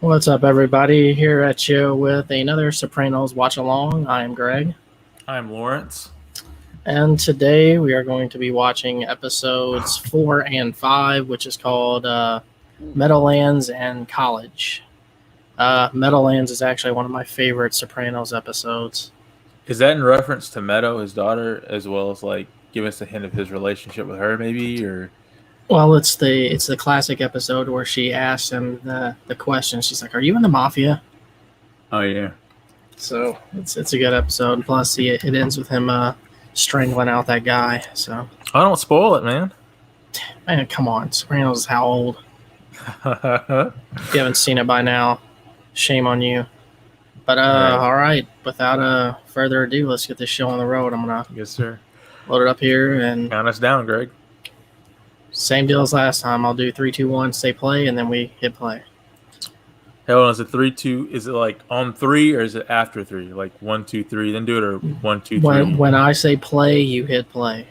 What's up, everybody? Here at you with another Sopranos watch along. I am Greg, I'm Lawrence. and today we are going to be watching episodes 4 and 5, which is called Meadowlands and College. Meadowlands is actually one of my favorite Sopranos episodes. Is that in reference to Meadow, his daughter, as well as like give us a hint of his relationship with her, maybe? Or Well, it's the classic episode where she asks him the question. She's like, "Are you in the mafia?" oh yeah, So it's a good episode. Plus, it ends with him strangling out that guy. So. I don't spoil it, man. Man, come on. Sopranos is how old? If you haven't seen it by now, shame on you. But all right. Without further ado, let's get this show on the road. I'm gonna Yes, sir. load it up here and Count us down, Greg. same deal as last time. I'll do 3, 2, 1, say play, and then we hit play. Hell, is it 3, 2? Is it like on 3 or is it after 3? Like 1, 2, 3, then do it, or 1, 2, 3. When I say play, you hit play.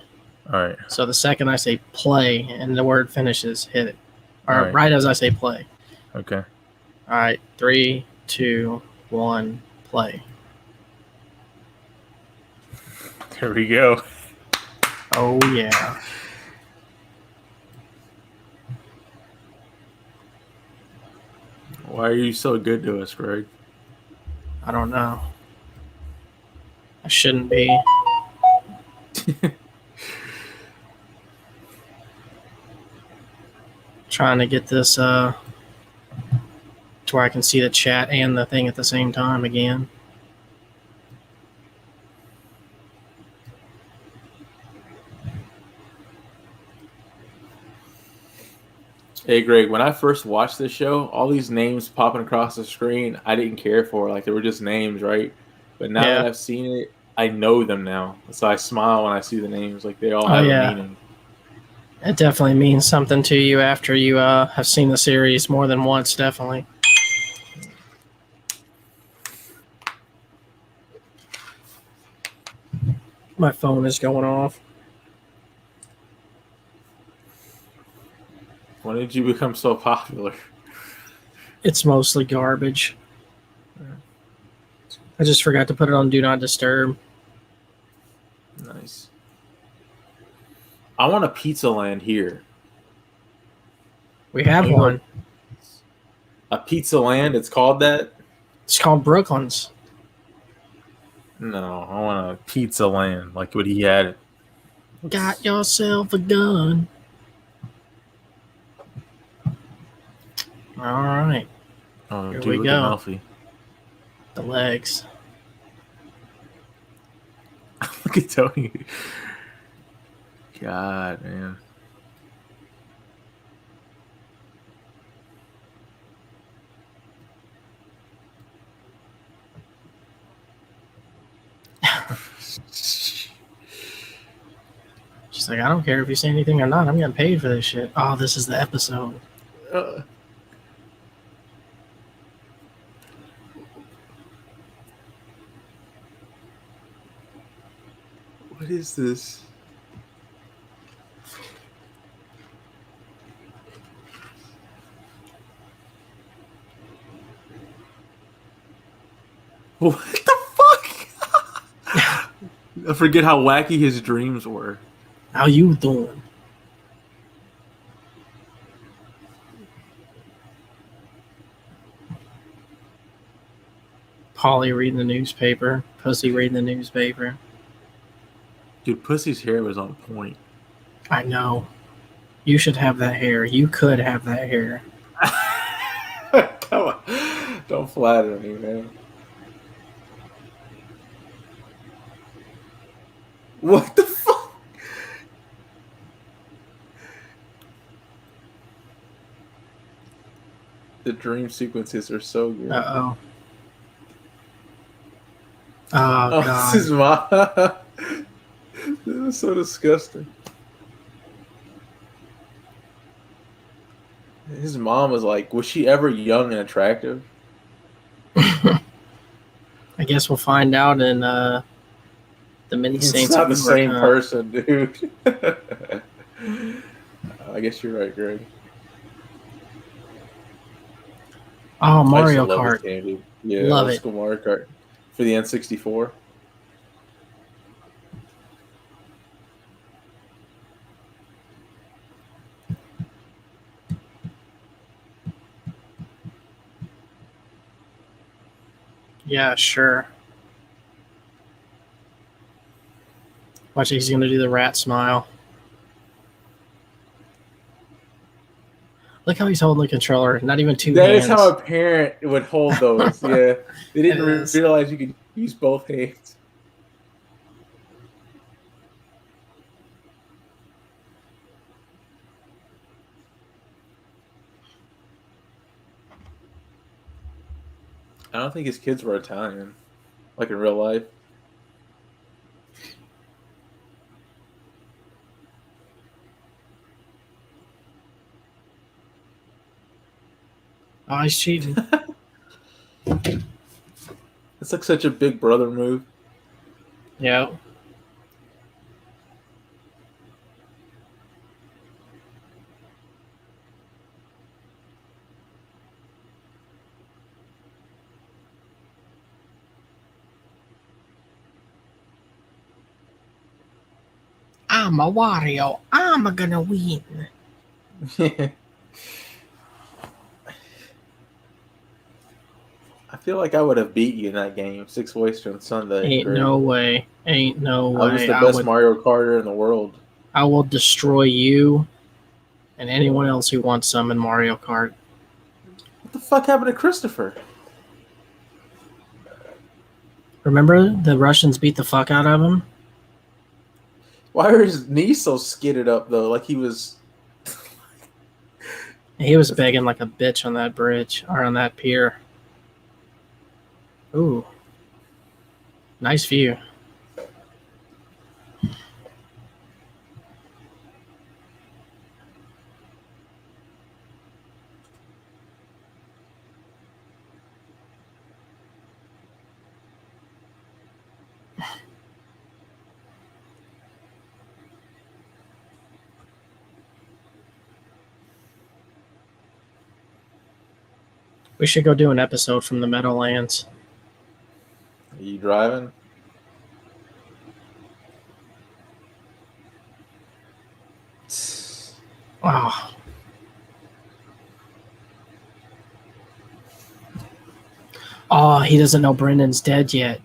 All right. So the second I say play and the word finishes, hit it. All Right as I say play. Okay. All right. 3, 2, 1, play. Here we go. Oh yeah. Why are you so good to us, Greg? I don't know. I shouldn't be. Trying to get this to where I can see the chat and the thing at the same time again. Hey, Greg, when I first watched this show, all these names popping across the screen, I didn't care for. Like, they were just names, right? But now that I've seen it, I know them now. So I smile when I see the names. Like, they all have a meaning. It definitely means something to you after you have seen the series more than once, definitely. My phone is going off. When did you become so popular? It's mostly garbage. I just forgot to put it on Do Not Disturb. Nice. I want a Pizza Land here. We have one. A Pizza Land? It's called that? It's called Brooklyn's. No, I want a Pizza Land, like what he had. Got yourself a gun. All right. Oh, Here dude, we go. The legs. Look at Tony. God, man. She's like, I don't care if you say anything or not. I'm getting paid for this shit. Oh, this is the episode. What is this? What the fuck? I forget how wacky his dreams were. How you doing? Polly reading the newspaper. Pussy reading the newspaper. Dude, Pussy's hair was on point. I know. You should have that hair. You could have that hair. Come on. Don't flatter me, man. What the fuck? The dream sequences are so good. Uh-oh. Oh, God. This is my... This is so disgusting. His mom was like, was she ever young and attractive? I guess we'll find out in the mini Saints. It's not the same person, dude. I guess you're right, Greg. Oh, I used to Mario love this Kart. game, dude. Yeah, Love old it. school Mario Kart for the N64. Yeah, sure. Watch, he's going to do the rat smile. Look how he's holding the controller. Not even two That is hands. how a parent would hold those. Yeah, they It didn't is. realize you could use both hands. I don't think his kids were Italian, like in real life. Oh, he's cheating. It's like such a big brother move. Yeah. I'm a Wario. I'm gonna win. I feel like I would have beat you in that game, Six Ways on Sunday, Ain't Greg. no way. Ain't no I was way. the best Mario Karter in the world. I will destroy you and anyone else who wants some in Mario Kart. What the fuck happened to Christopher? Remember the Russians beat the fuck out of him? Why are his knees so skidded up though? Like he was. He was begging like a bitch on that bridge or on that pier. Ooh. Nice view. We should go do an episode from the Meadowlands. Are you driving? Oh. Oh, he doesn't know Brendan's dead yet.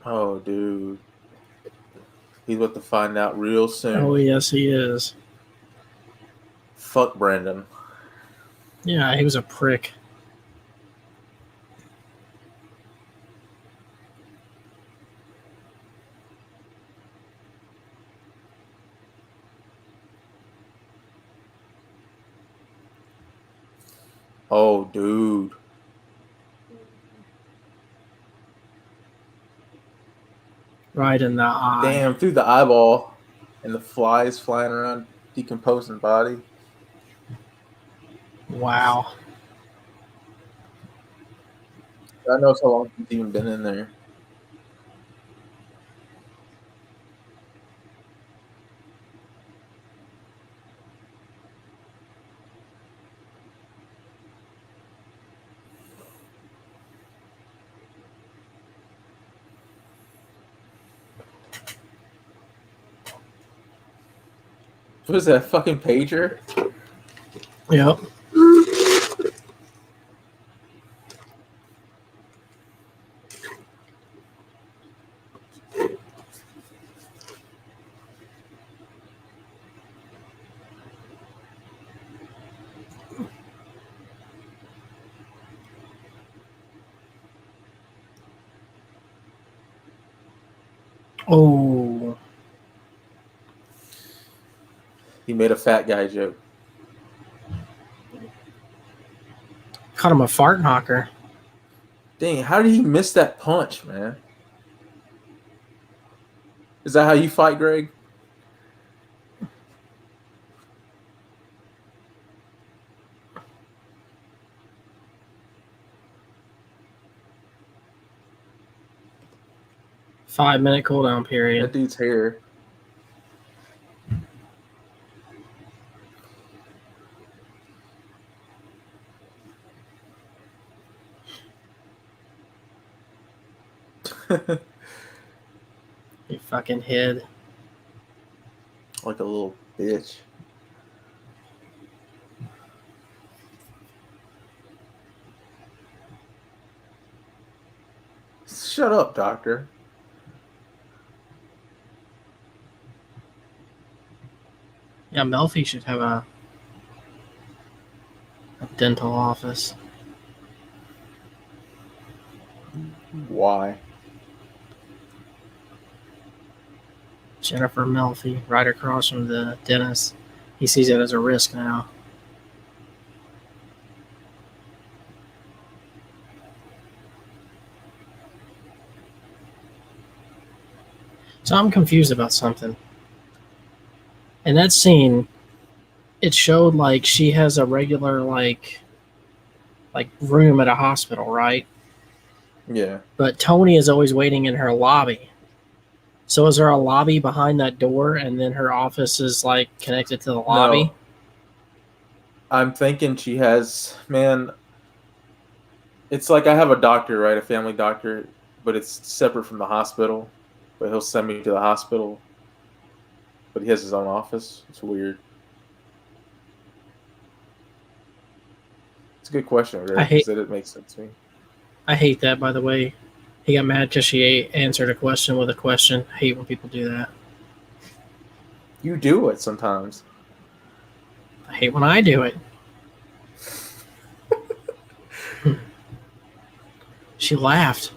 Oh, dude. He's about to find out real soon. Oh, yes, he is. Fuck Brandon. Yeah, he was a prick. Oh, dude. Right in the eye. Damn, through the eyeball. And the flies flying around, decomposing body. Wow. God knows how long he's even been in there. What is that, fucking pager? Yep. Oh. He made a fat guy joke. Caught him a fart knocker. Dang, how did he miss that punch, man? Is that how you fight, Greg? Five-minute cooldown period. That dude's hair. You fucking hid. Like a little bitch. Shut up, doctor. Yeah, Melfi should have a dental office. Why? Jennifer Melfi, right across from the dentist. He sees it as a risk now. So I'm confused about something. In that scene, it showed like she has a regular like room at a hospital, right? Yeah. But Tony is always waiting in her lobby. So is there a lobby behind that door, and then her office is like connected to the lobby? No. I'm thinking she has, man, it's like I have a doctor, right? A family doctor, but it's separate from the hospital. But he'll send me to the hospital, but he has his own office. It's weird. It's a good question, I Greg, because hate it makes sense to me. I hate that. By the way, he got mad because she answered a question with a question. I hate when people do that. You do it sometimes. I hate when I do it. She laughed.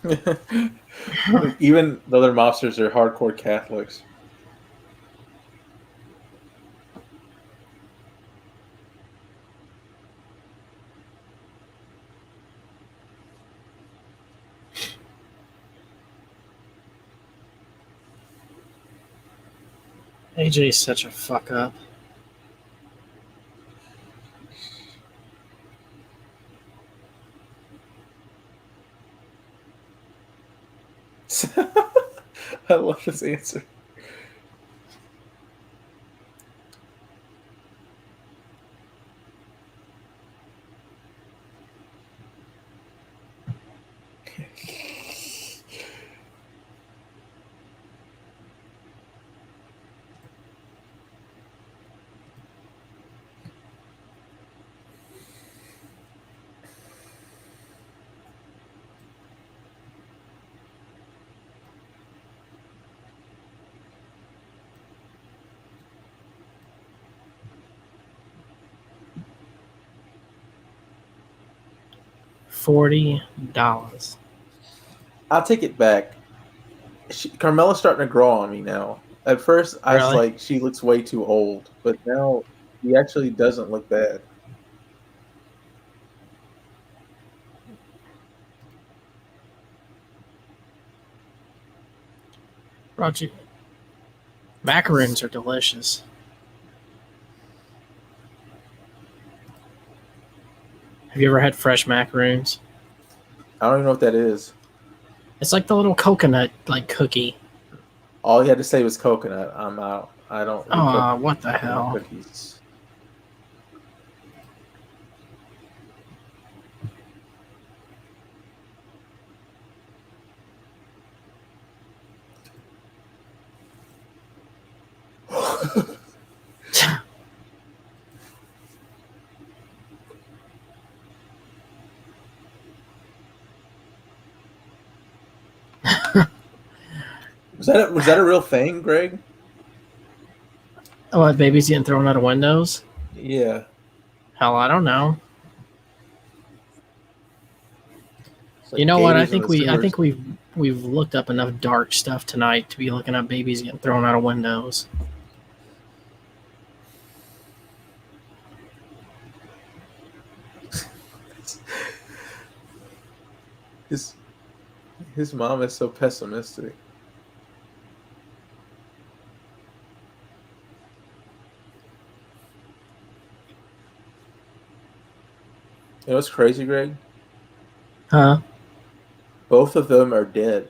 Like, even the other mobsters are hardcore Catholics. AJ's such a fuck up. I love this answer. $40. I'll take it back. Carmela's starting to grow on me now. At first, I was Really? like, she looks way too old, but now she actually doesn't look bad. Roger. Macaroons are delicious. Have you ever had fresh macaroons? I don't even know what that is. It's like the little coconut like cookie. All you had to say was coconut. I'm out. I don't do What the coconut hell? cookies. Was that a real thing, Greg? What, babies getting thrown out of windows? Yeah. Hell, I don't know. It's You like know what? I gators in think the we I sewers. think we've looked up enough dark stuff tonight to be looking up babies getting thrown out of windows. His his mom is so pessimistic. You know what's crazy, Greg? Huh? Both of them are dead,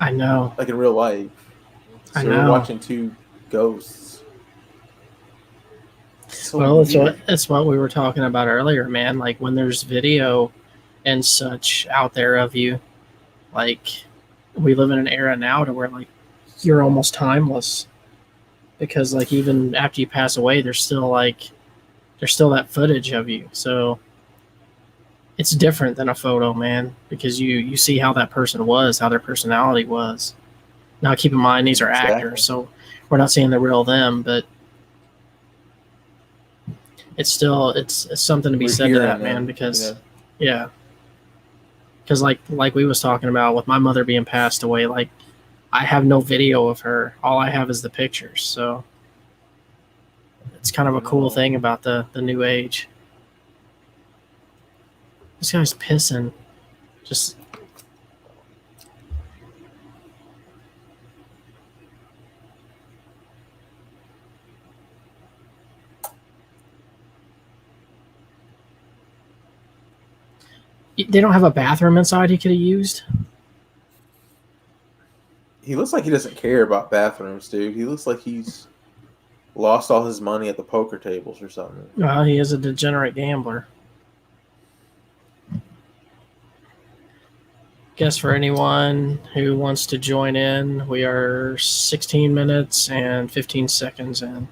I know. like in real life. I So we're know. watching two ghosts. It's so Well, weird. it's what we were talking about earlier, man. Like when there's video and such out there of you, like we live in an era now to where like you're almost timeless because like even after you pass away, there's still that footage of you. So it's different than a photo, man, because you see how that person was, how their personality was. Now, keep in mind these are actors, Exactly. so we're not saying the real them, but it's still it's something to be We're said to hearing that, man, them, because yeah, because like we was talking about with my mother being passed away, like I have no video of her. All I have is the pictures. So it's kind of a cool No. thing about the new age. This guy's pissing. Just they don't have a bathroom inside he could have used. He looks like he doesn't care about bathrooms, dude. He looks like he's lost all his money at the poker tables or something. Well, he is a degenerate gambler. Guess for anyone who wants to join in, we are 16 minutes and 15 seconds in.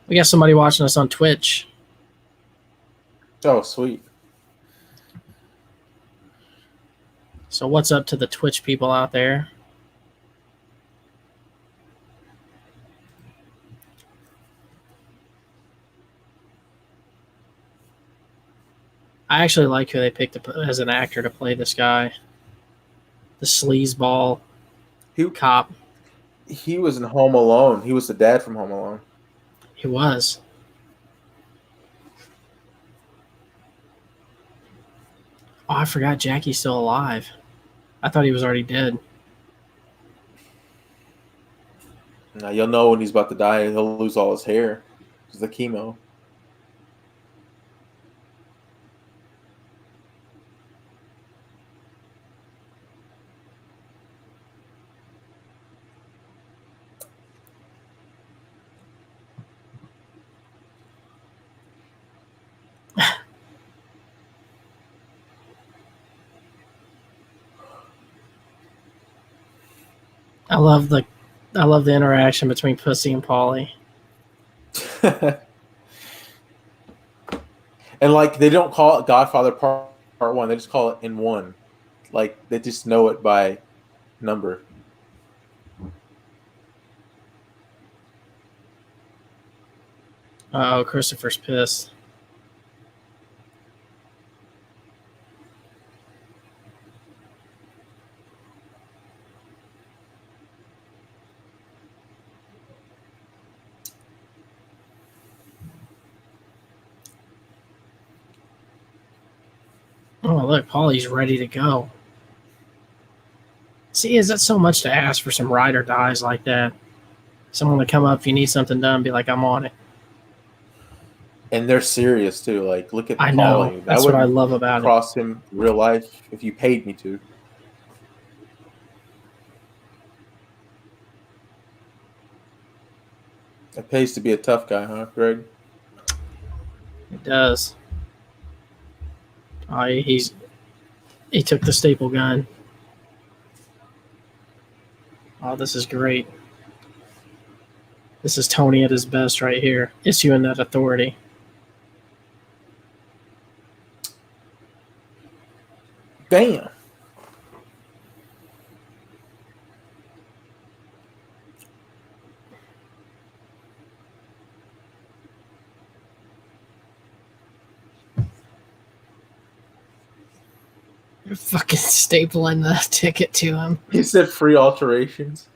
We got somebody watching us on Twitch. Oh, sweet. So what's up to the Twitch people out there? I actually like who they picked as an actor to play this guy, the sleazeball He cop. he was in Home Alone. He was the dad from Home Alone. He was. Oh, I forgot Jackie's still alive. I thought he was already dead. Now you'll know when he's about to die. He'll lose all his hair because the chemo. I love the interaction between Pussy and Polly. And like they don't call it Godfather Part 1. They just call it in one. Like they just know it by number. Oh, Christopher's pissed. Oh, look, Polly's ready to go. See, is that so much to ask for some ride or dies like that? Someone to come up if you need something done, be like, I'm on it. And they're serious too. Like look at I know. Paulie. I That's what I wouldn't love about it. cross him in real life if you paid me to. It pays to be a tough guy, huh, Greg? It does. Oh, he took the staple gun. Oh, this is great. This is Tony at his best right here, issuing that authority. Damn. You're fucking stapling the ticket to him. He said free alterations.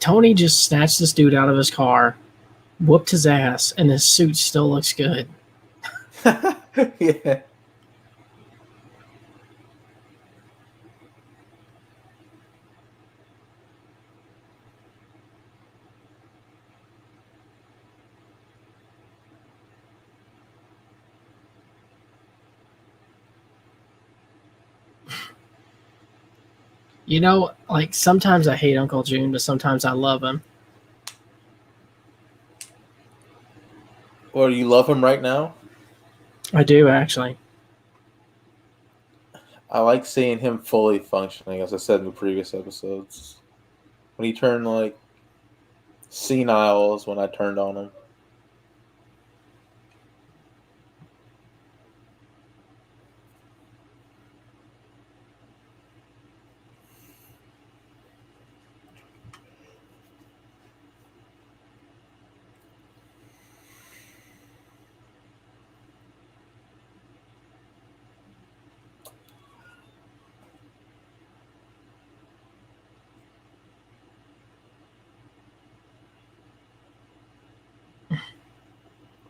Tony just snatched this dude out of his car, whooped his ass, and his suit still looks good. Yeah. You know, like sometimes I hate Uncle June, but sometimes I love him. Or you love him right now? I do, actually. I like seeing him fully functioning, as I said in the previous episodes. When he turned like senile is when I turned on him.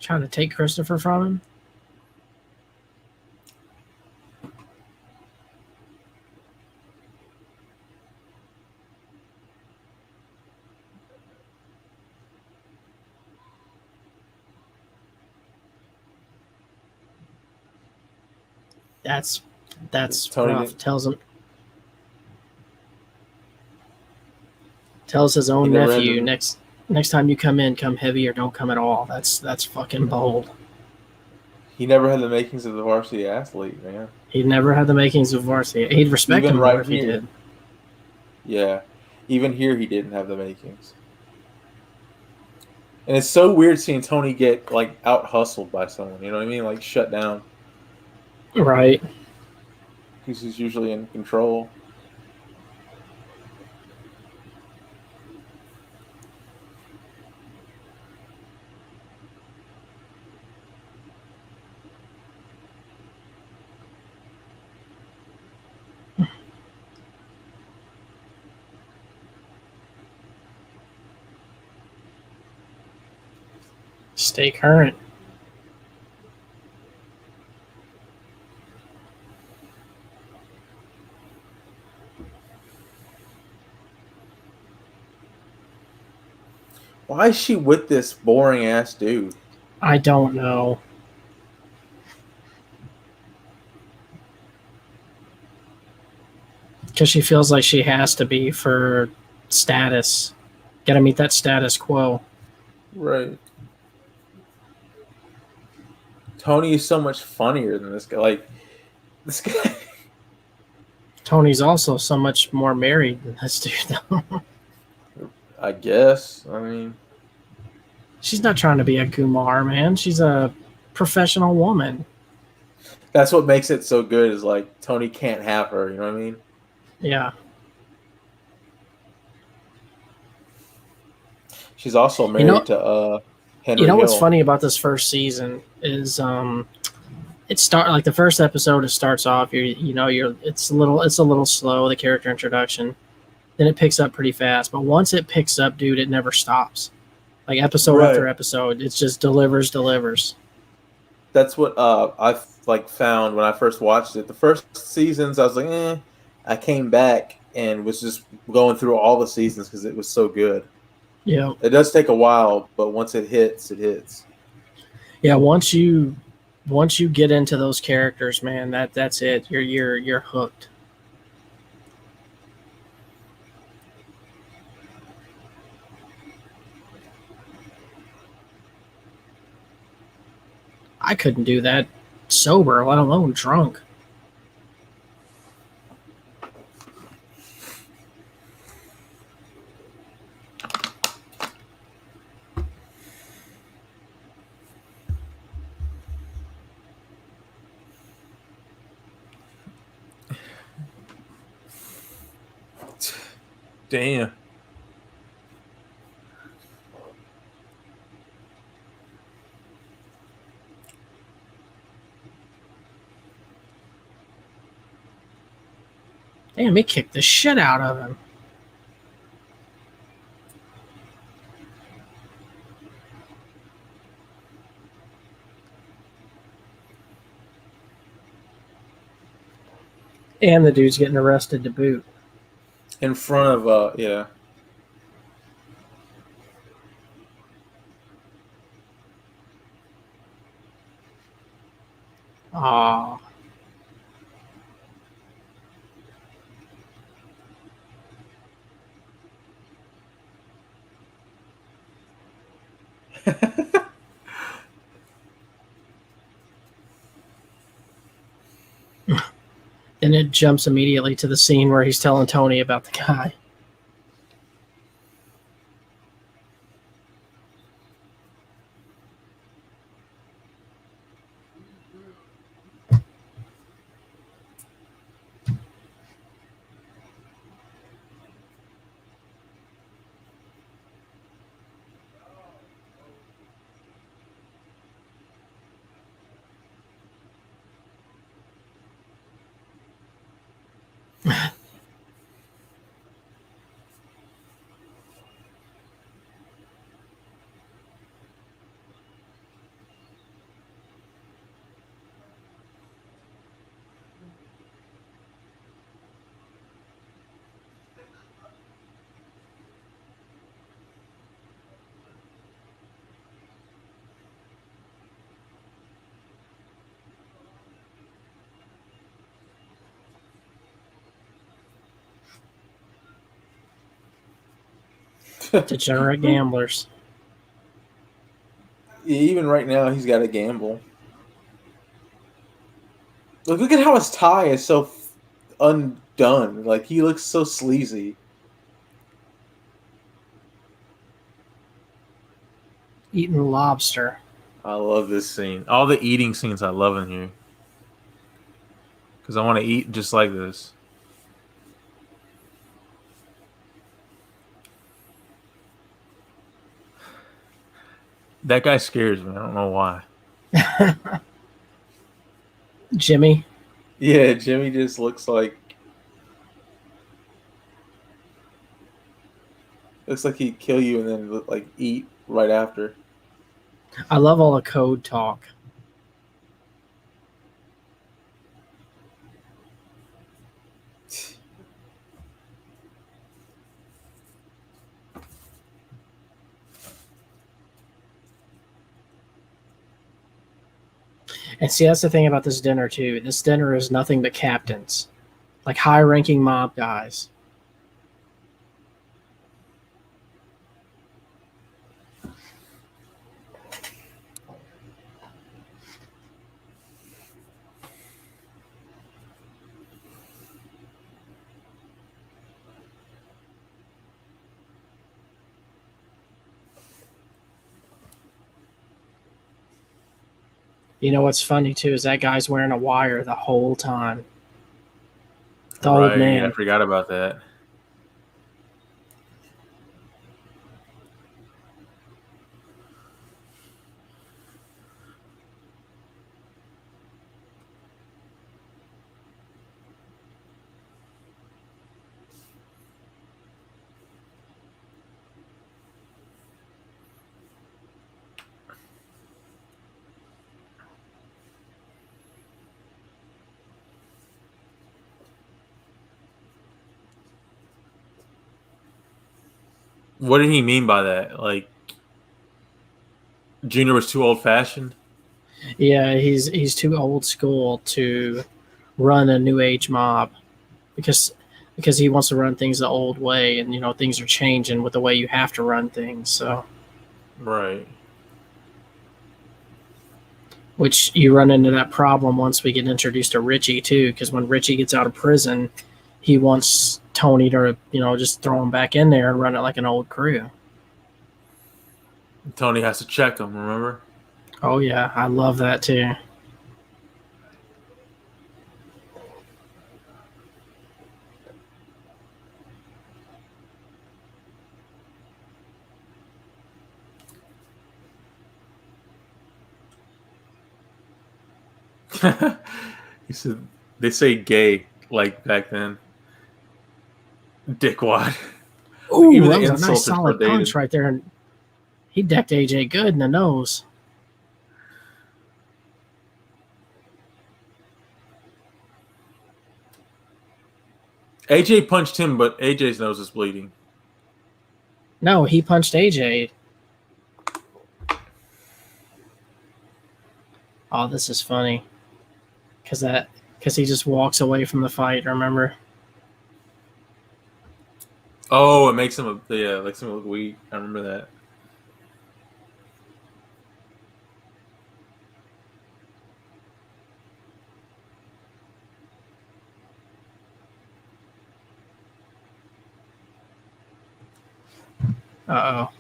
Trying to take Christopher from him. That's Tony rough. Tells his own He never nephew had next time you come in, come heavy or don't come at all. That's fucking bold. He never had the makings of the varsity athlete, man. He never had the makings of varsity. He'd respect Even him more right if he here. did. Yeah. Even here he didn't have the makings. And it's so weird seeing Tony get like out hustled by someone, you know what I mean? Like shut down. Right. Because he's usually in control. Stay current. Why is she with this boring ass dude? I don't know. Because she feels like she has to be for status. Got to meet that status quo. Right. Tony is so much funnier than this guy. Like, this guy. Tony's also so much more married than this dude, though. I guess. I mean, She's not trying to be a Kumar, man. She's a professional woman. that's what makes it so good is like Tony can't have her, you know what I mean? Yeah. She's also married to Henry You know what's Hill. funny about this first season is like the first episode, it starts off it's a little slow, the character introduction. Then it picks up pretty fast, but once it picks up, dude, it never stops. Like episode after episode, it just delivers. That's what I like found when I first watched it. The first seasons, I was like, eh. I came back and was just going through all the seasons because it was so good. Yeah. It does take a while, but once it hits, it hits. Yeah, once you get into those characters, man, that's it. You're hooked. I couldn't do that sober, let alone drunk. Damn. Damn, he kicked the shit out of him. And the dude's getting arrested to boot. In front of, yeah. Aw. And it jumps immediately to the scene where he's telling Tony about the guy. Degenerate gamblers. Even right now, he's got to gamble. Look at how his tie is so undone. Like, he looks so sleazy. Eating lobster. I love this scene. All the eating scenes I love in here. Because I want to eat just like this. That guy scares me. I don't know why. Jimmy. Yeah, Jimmy just looks like he'd kill you and then like eat right after. I love all the code talk. And see, that's the thing about this dinner, too. This dinner is nothing but captains. Like high-ranking mob guys. You know what's funny, too, is that guy's wearing a wire the whole time. The old man. I forgot about that. What did he mean by that? Like, Junior was too old-fashioned? Yeah, he's too old school to run a new age mob because he wants to run things the old way, and things are changing with the way you have to run things. So, Right. which you run into that problem once we get introduced to Richie too, because when Richie gets out of prison, he wants Tony to just throw him back in there and run it like an old crew. Tony has to check him, remember? Oh yeah, I love that too. He said they say gay like back then. Dickwad. Ooh, Even that the was a nice insults are so solid punch dated. right there. And he decked AJ good in the nose. AJ punched him, but AJ's nose is bleeding. No, he punched AJ. Oh, this is funny. Because he just walks away from the fight, remember? Oh, it makes him look weak. I remember that. Uh-oh.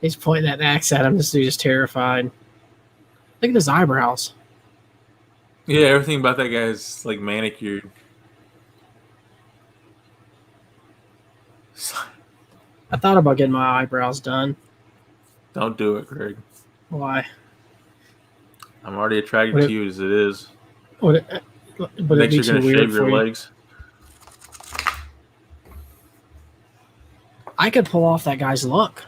He's pointing that axe at him. This dude is terrified. Look at his eyebrows. Yeah, everything about that guy is like manicured. I thought about getting my eyebrows done. Don't do it, Greg. Why? I'm already attracted to you as it is. Would it Next, be you're too gonna weird shave your for you? legs. I could pull off that guy's look.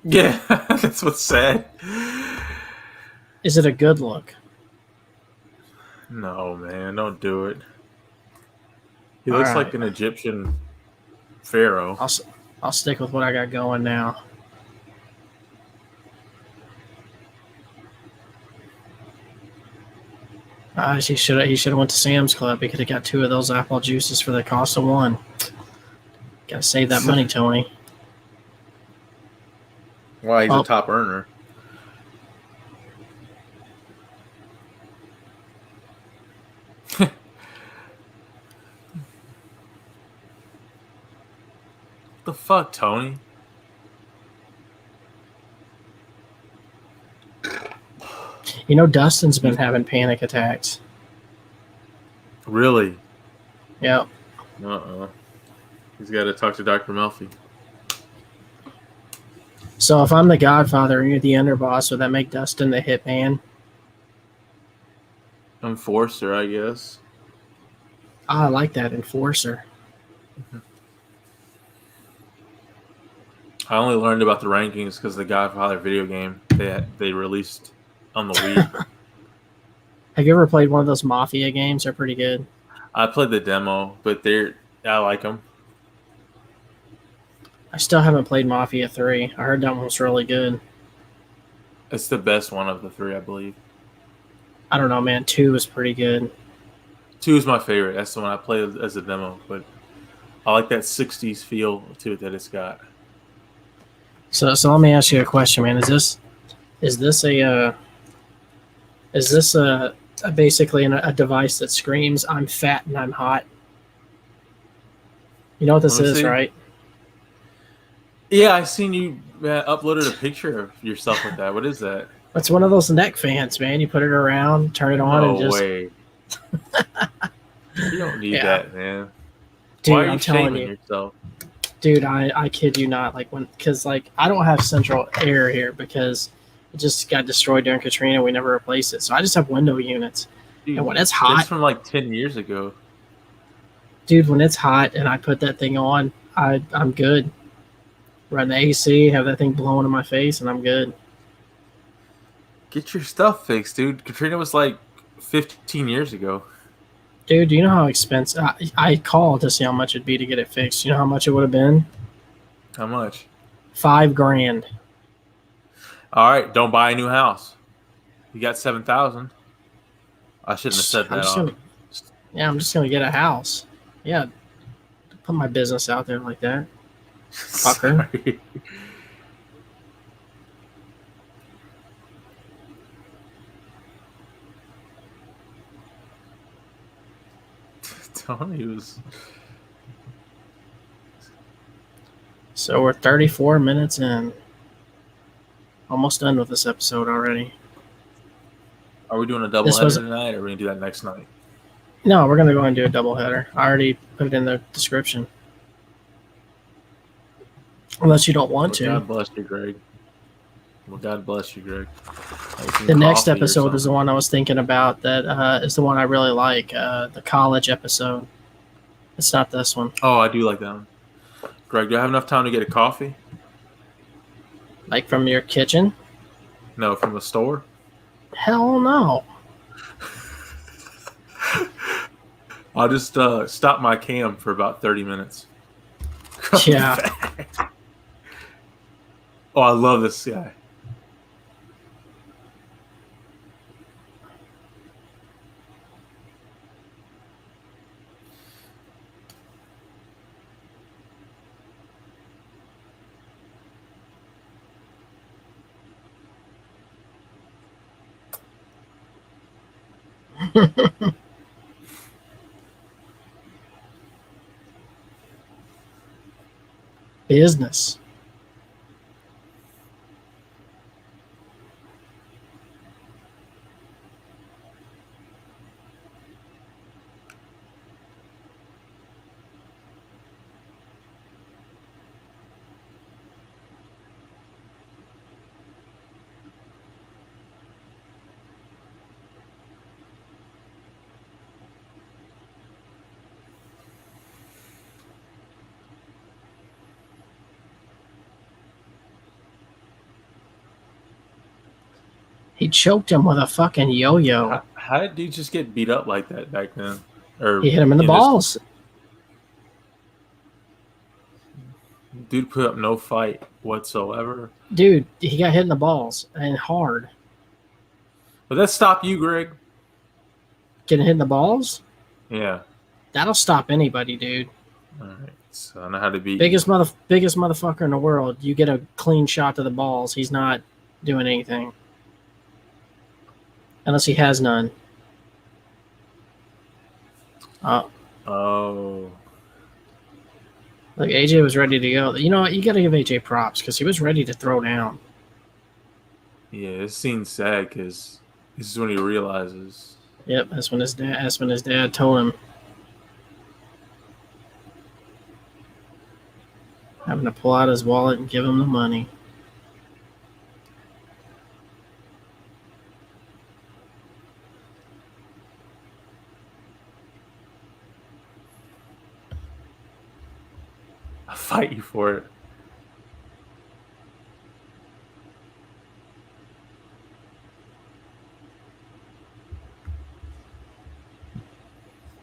Yeah, that's what's sad. Is it a good look? No, man, don't do it. He All looks right. like an Egyptian pharaoh. I'll stick with what I got going now. He should have went to Sam's Club. He could have got 2 of those apple juices for the cost of 1. Gotta save that money, Tony. Why, he's a top earner. The fuck, Tony? You know, Dustin's been having panic attacks. Really? Yep. Uh-oh. He's got to talk to Dr. Melfi. So if I'm the Godfather and you're the underboss, would that make Dustin the hitman? Enforcer, I guess. I like that, enforcer. I only learned about the rankings because the Godfather video game they released on the Wii. Have you ever played one of those Mafia games? They're pretty good. I played the demo, but I like them. I still haven't played Mafia 3. I heard that one was really good. It's the best one of the 3, I believe. I don't know, man. 2 was pretty good. 2 is my favorite. That's the one I played as a demo, but I like that 60s feel to it that it's got. So let me ask you a question, man. Is this basically a device that screams "I'm fat and I'm hot"? You know what this is, right? Yeah, I seen you uploaded a picture of yourself with that. What is that? It's one of those neck fans, man. You put it around, turn it on, and just. No way. You don't need that, man. Dude, why are you I'm telling shaming you, yourself? Dude, I kid you not. Because I don't have central air here because it just got destroyed during Katrina. We never replaced it, so I just have window units. Dude, and when it's hot, it's from like 10 years ago. Dude, when it's hot and I put that thing on, I'm good. Run the AC, have that thing blowing in my face, and I'm good. Get your stuff fixed, dude. Katrina was like 15 years ago. Dude, do you know how expensive? I called to see how much it'd be to get it fixed. You know how much it would have been? How much? $5,000. All right, don't buy a new house. You got 7,000. I shouldn't have said that. I'm just gonna get a house. Yeah, put my business out there like that, fucker. Tony was. So we're 34 minutes in. Almost done with this episode already. Are we doing a double header tonight, or are we gonna do that next night? No, we're gonna go and do a double header. I already put it in the description. Unless you don't want to. God bless you, Greg. Well, God bless you, Greg. The next episode is the one I was thinking about. That is the one I really like. The college episode. It's not this one. Oh, I do like that one. Greg, do I have enough time to get a coffee? Like from your kitchen? No, from the store? Hell no. I'll just stop my cam for about 30 minutes. Yeah. Oh, I love this guy. Business. He choked him with a fucking yo-yo. How did dude just get beat up like that back then? Or he hit him in the balls. Dude put up no fight whatsoever. Dude, he got hit in the balls and hard. But that stop you, Greg? Getting hit in the balls? Yeah. That'll stop anybody, dude. All right. So I know how to beat biggest motherfucker in the world. You get a clean shot to the balls. He's not doing anything. Unless he has none. Oh. Look, AJ was ready to go. You know what? You got to give AJ props because he was ready to throw down. Yeah, this scene's sad because this is when he realizes. Yep, that's when his dad told him. Having to pull out his wallet and give him the money. I'll fight you for it.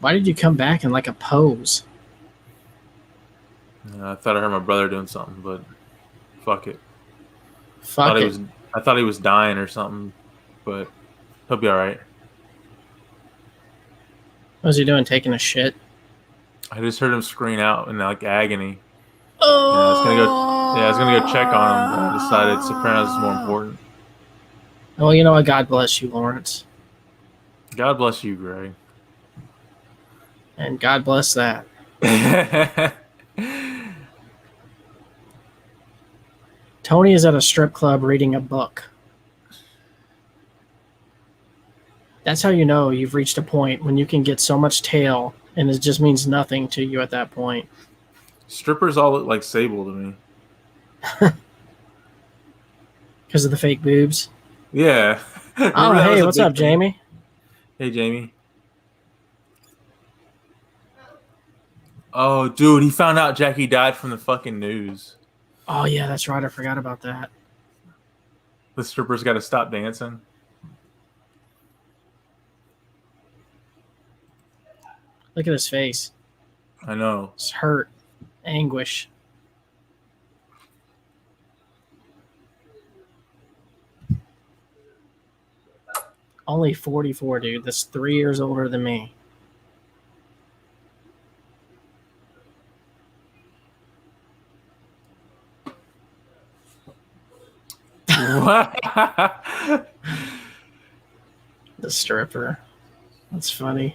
Why did you come back in like a pose? I thought I heard my brother doing something, but fuck it. I thought he was dying or something, but he'll be all right. What was he doing? Taking a shit? I just heard him scream out in like agony. Oh! I was gonna go check on him, but I decided Sopranos is more important. Well, you know what? God bless you, Lawrence. God bless you, Greg. And God bless that. Tony is at a strip club reading a book. That's how you know you've reached a point when you can get so much tail and it just means nothing to you at that point. Strippers all look like Sable to me. Because of the fake boobs? Yeah. Oh, hey, what's up, Jamie? Hey, Jamie. Oh, dude, he found out Jackie died from the fucking news. Oh, yeah, that's right. I forgot about that. The strippers got to stop dancing. Look at his face. I know. It's hurt. Anguish. Only 44, dude. That's 3 years older than me. What? The stripper. That's funny.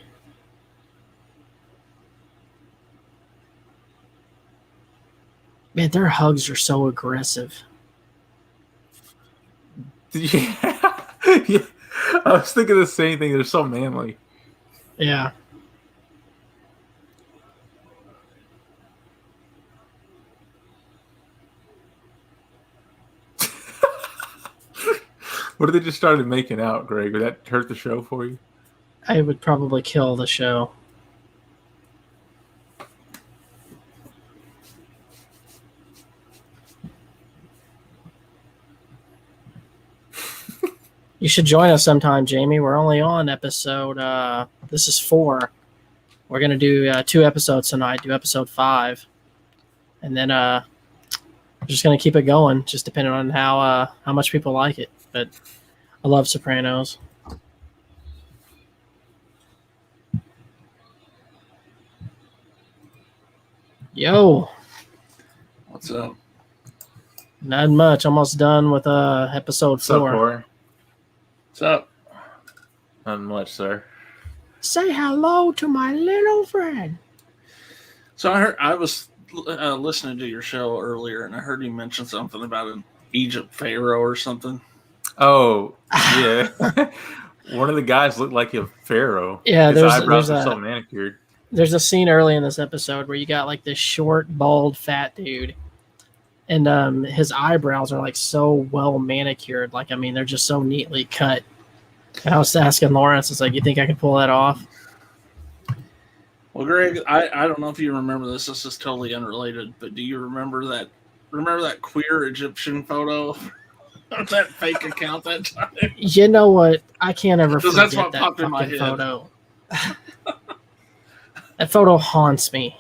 Man, their hugs are so aggressive. Yeah. I was thinking the same thing. They're so manly. Yeah. What if they just started making out, Greg? Would that hurt the show for you? I would probably kill the show. You should join us sometime, Jamie. We're only on episode, this is 4. We're going to do 2 episodes tonight, do episode 5. And then we're just going to keep it going, just depending on how much people like it. But I love Sopranos. Yo. What's up? Not much. Almost done with episode 4. What's up, Corey? What's up? Not much, sir. Say hello to my little friend. So I was listening to your show earlier, and I heard you mention something about an Egypt pharaoh or something. Oh, yeah. One of the guys looked like a pharaoh. Yeah, his eyebrows are so manicured. There's a scene early in this episode where you got like this short, bald, fat dude, and his eyebrows are like so well manicured. Like, I mean, they're just so neatly cut. And I was asking Lawrence, it's like, you think I could pull that off? Well, Greg, I don't know if you remember this. This is totally unrelated, but do you remember that queer Egyptian photo? That fake account that time? You know what? I can't ever forget that's what that popped in my fucking head. photo. That photo haunts me.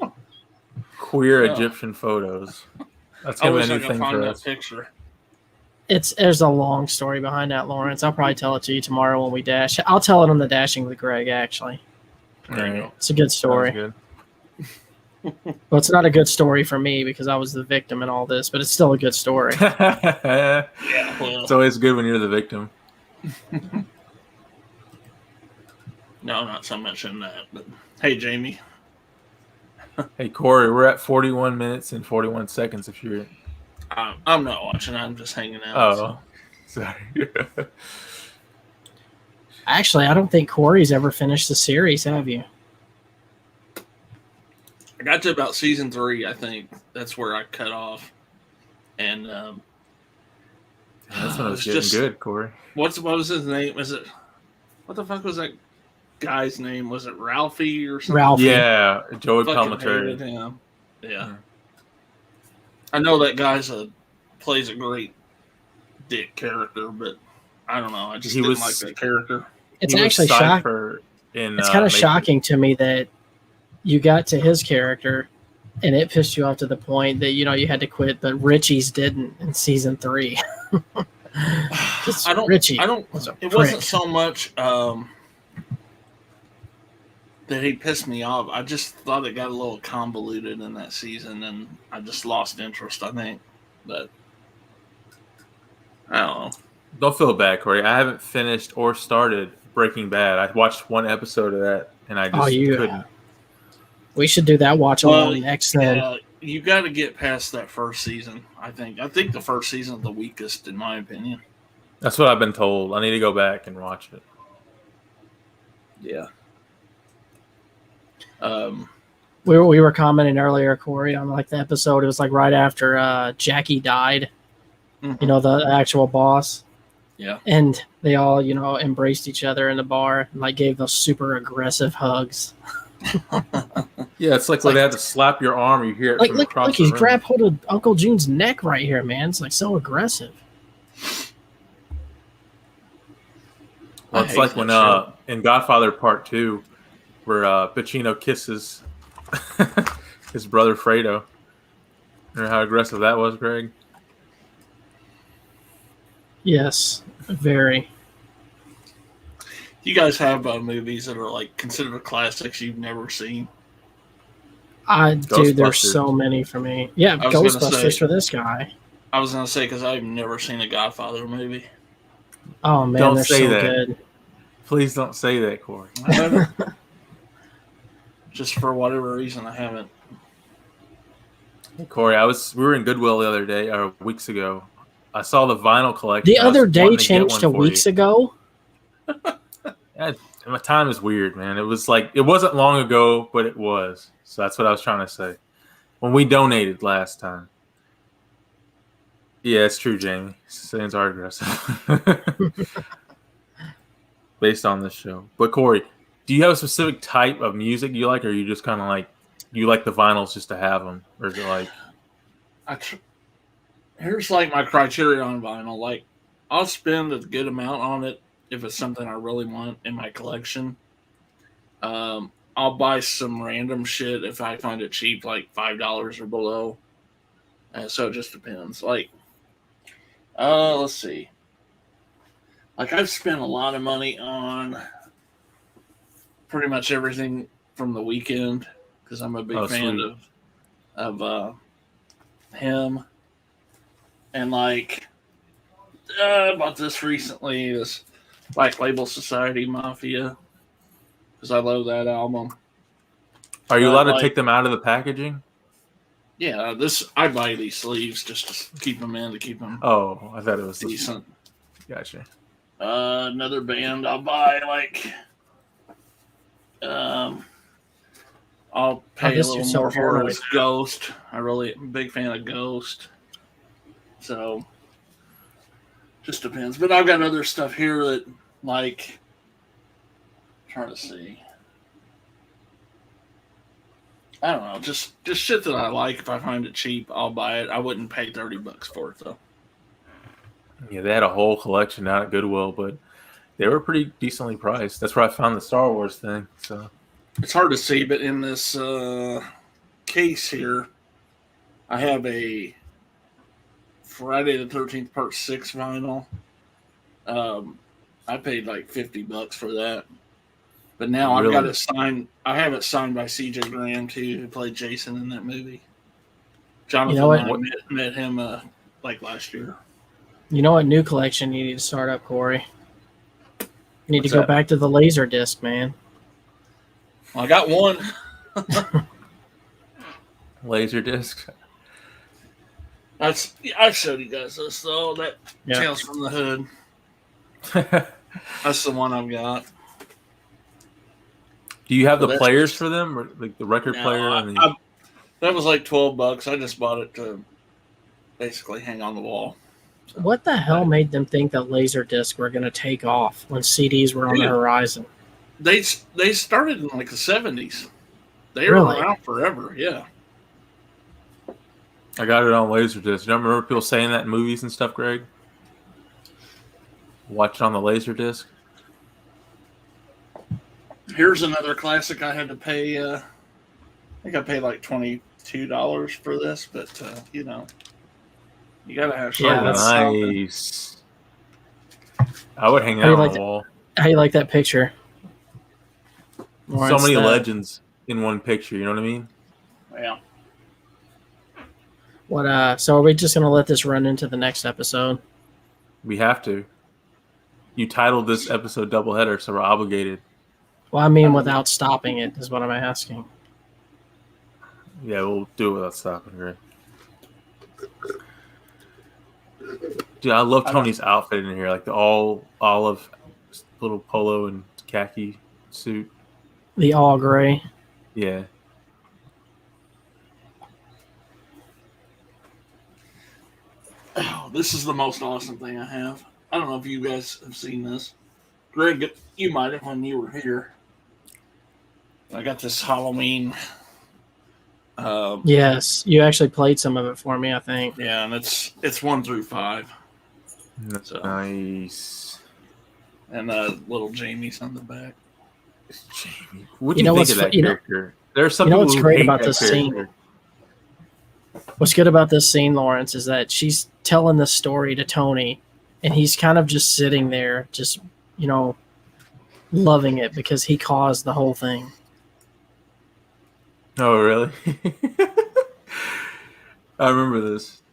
Queer Egyptian photos. That's I gonna be wish a I new could thing find for that us. picture. There's a long story behind that, Lawrence. I'll probably tell it to you tomorrow when we dash. I'll tell it on the Dashing with Greg, actually. There you go. It's a good story. Good. Well, it's not a good story for me because I was the victim in all this, but it's still a good story. Yeah, well, It's always good when you're the victim. no, not so much in that. But hey, Jamie. Hey, Corey, we're at 41 minutes and 41 seconds if you're... I'm not watching. I'm just hanging out. Oh, sorry. Actually, I don't think Corey's ever finished the series, have you? I got to about season 3. I think that's where I cut off. And That's when it was it's getting just- good, Corey. what was his name? What the fuck was that guy's name? Was it Ralphie or something? Ralphie. Yeah, Joey Fucking Palminteri. hated him. Yeah. I know that guy's plays a great dick character, but I don't know. I just didn't like that character. It's He was actually shocking. Cypher in, It's kind of Matrix. shocking to me that you got to his character and it pissed you off to the point that, you know, you had to quit, but Richie's didn't in season 3. Richie. It wasn't so much that he pissed me off. I just thought it got a little convoluted in that season, and I just lost interest, I think. But I don't know. Don't feel bad, Corey. I haven't finished or started Breaking Bad. I watched one episode of that, and I just couldn't. We should do that watch along next then. You got to get past that first season, I think. I think the first season is the weakest, in my opinion. That's what I've been told. I need to go back and watch it. Yeah. We were commenting earlier, Corey, on like the episode. It was like right after Jackie died. Mhm. You know, the actual boss. Yeah. And they all, you know, embraced each other in the bar and like gave those super aggressive hugs. Yeah, it's like when they have to slap your arm, or you hear it Like, from look, across he's the room. grabbed hold of Uncle June's neck right here, man. It's like so aggressive. Well, I it's hate like when that show. in Godfather Part 2, where Pacino kisses his brother Fredo. Remember how aggressive that was, Greg? Yes, very. You guys have movies that are like considered classics you've never seen? Dude, there's Ghostbusters. so many for me. Yeah, I was gonna Ghostbusters say- for this guy. I was going to say, because I've never seen a Godfather movie. Oh man, Don't they're say so that. good. Please don't say that, Corey. I haven't. Just for whatever reason, I haven't. Hey, Corey, we were in Goodwill the other day, or weeks ago. I saw the vinyl collection. The I was other day wanting to get changed one to for weeks you. ago. Yeah, my time is weird, man. It was like it wasn't long ago, but it was. So that's what I was trying to say. When we donated last time. Yeah, it's true, Jamie. Sayings are aggressive. Based on this show. But Corey, do you have a specific type of music you like, or are you just kind of like you like the vinyls just to have them, or is it like? Here's like my criteria on vinyl. Like, I'll spend a good amount on it if it's something I really want in my collection. I'll buy some random shit if I find it cheap, like $5 or below. So it just depends. Like, let's see. Like, I've spent a lot of money on pretty much everything from The Weeknd because I'm a big fan of him. And like, I bought this recently, this Black Label Society Mafia, because I love that album. Are you allowed to take them out of the packaging? Yeah, I buy these sleeves just to keep them in, to keep them. Oh, I thought it was decent. Gotcha. Another band I'll buy, like, I'll pay a little more for is Ghost. I'm a big fan of Ghost. So, just depends. But I've got other stuff here that, like, I'm trying to see. I don't know, just shit that I like. If I find it cheap, I'll buy it. I wouldn't pay $30 for it though. Yeah, they had a whole collection out at Goodwill, but they were pretty decently priced. That's where I found the Star Wars thing. So it's hard to see, but in this case here, I have a Friday the 13th Part 6 vinyl. I paid like $50 for that. But now I've got it signed. I have it signed by C.J. Graham too, who played Jason in that movie. Jonathan and I met him like last year. You know what new collection you need to start up, Corey? You need to go back to the laser disc, man. Well, I got one. Laser disc. I've showed you guys this though. That Tales from the Hood. That's the one I've got. Do you have the players for them, or like the record player? That was like $12. I just bought it to basically hang on the wall. So, what the hell made them think that Laserdisc were going to take off when CDs were on the horizon? They started in like the 70s. They were around forever, yeah. I got it on Laserdisc. You remember people saying that in movies and stuff, Greg? Watch it on the Laserdisc. Here's another classic I had to pay. I think I paid like $22 for this, but you know, you gotta have something. Yeah, nice. I would hang out on the wall. How you like that picture? So many legends in one picture. You know what I mean? Yeah. What? So are we just gonna let this run into the next episode? We have to. You titled this episode Doubleheader, so we're obligated. Well, I mean, without stopping it is what I'm asking. Yeah, we'll do it without stopping, right? Dude, I love Tony's outfit in here, like the all olive little polo and khaki suit. The all gray. Yeah. Oh, this is the most awesome thing I have. I don't know if you guys have seen this. Greg, you might have when you were here. I got this Halloween. Yes, you actually played some of it for me, I think. Yeah, and it's 1 through 5. That's nice. And little Jamie's on the back. Jamie, what do you think of that character? There's some. You know what's great about this scene? What's good about this scene, Lawrence, is that she's telling the story to Tony, and he's kind of just sitting there, just loving it because he caused the whole thing. Oh, really? I remember this.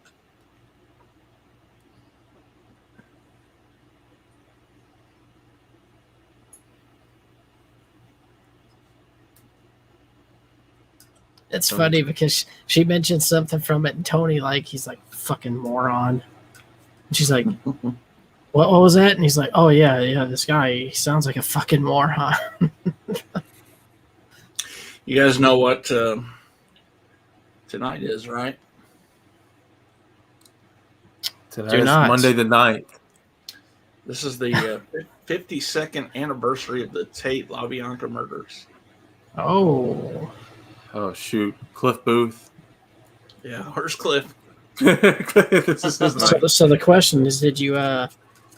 It's funny because she mentioned something from it, and Tony, he's like, fucking moron. And she's like, what was that? And he's like, oh, yeah, this guy, he sounds like a fucking moron. You guys know what tonight is, right? Tonight is Monday the 9th. This is the 52nd anniversary of the Tate LaBianca murders. Oh, shoot. Cliff Booth. Yeah, where's Cliff? This is his night. so the question is, did you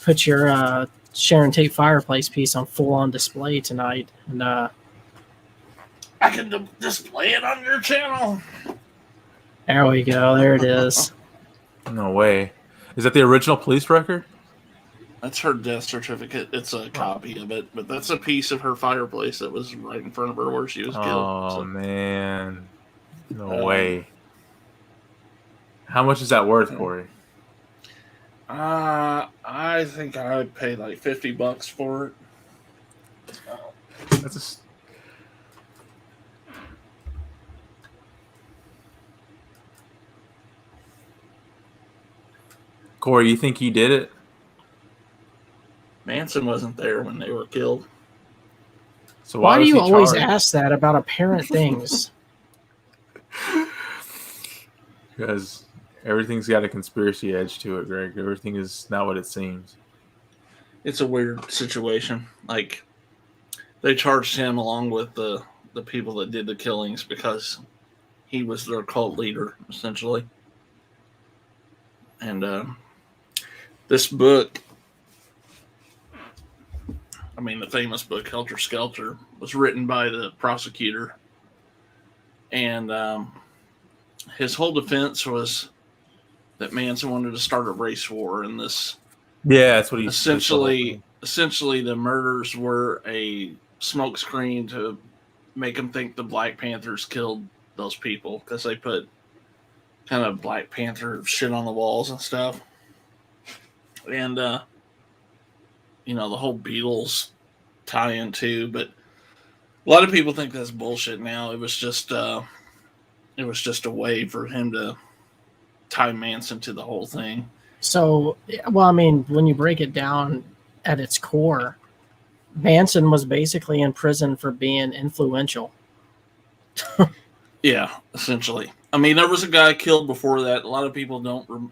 put your Sharon Tate fireplace piece on full-on display tonight? And I can display it on your channel. there we go. There it is. No way. Is that the original police record? That's her death certificate. It's a copy of it, but that's a piece of her fireplace that was right in front of her where she was killed. Oh, man. No way. How much is that worth, Corey? I think I would pay like $50 for it. That's Corey, you think he did it? Manson wasn't there when they were killed. So Why do you always charged? ask that about apparent things? Because everything's got a conspiracy edge to it, Greg. Everything is not what it seems. It's a weird situation. Like, they charged him along with the people that did the killings because he was their cult leader, essentially. And this book, I mean, the famous book, Helter Skelter, was written by the prosecutor. And his whole defense was that Manson wanted to start a race war, and this that's what he essentially the murders were a smokescreen to make them think the Black Panthers killed those people because they put kind of Black Panther shit on the walls and stuff. And the whole Beatles tie-in too, but a lot of people think that's bullshit now. It was just a way for him to tie Manson to the whole thing. So, well, I mean, when you break it down at its core, Manson was basically in prison for being influential. Yeah, essentially. I mean, there was a guy killed before that. A lot of people don't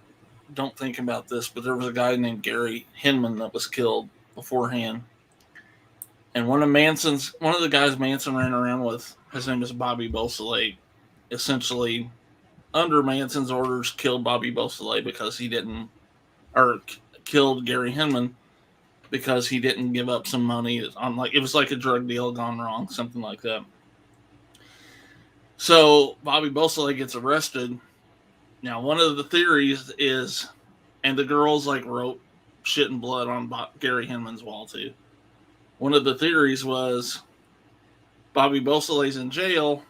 think about this, but there was a guy named Gary Hinman that was killed beforehand. And one of the guys Manson ran around with, his name is Bobby Beausoleil, essentially under Manson's orders killed Bobby Beausoleil because he didn't, or killed Gary Hinman because he didn't give up some money on, like, it was like a drug deal gone wrong, something like that. So Bobby Beausoleil gets arrested. Now, one of the theories is, and the girls like wrote shit in blood on Gary Hinman's wall too. One of the theories was Bobby Beausoleil's in jail.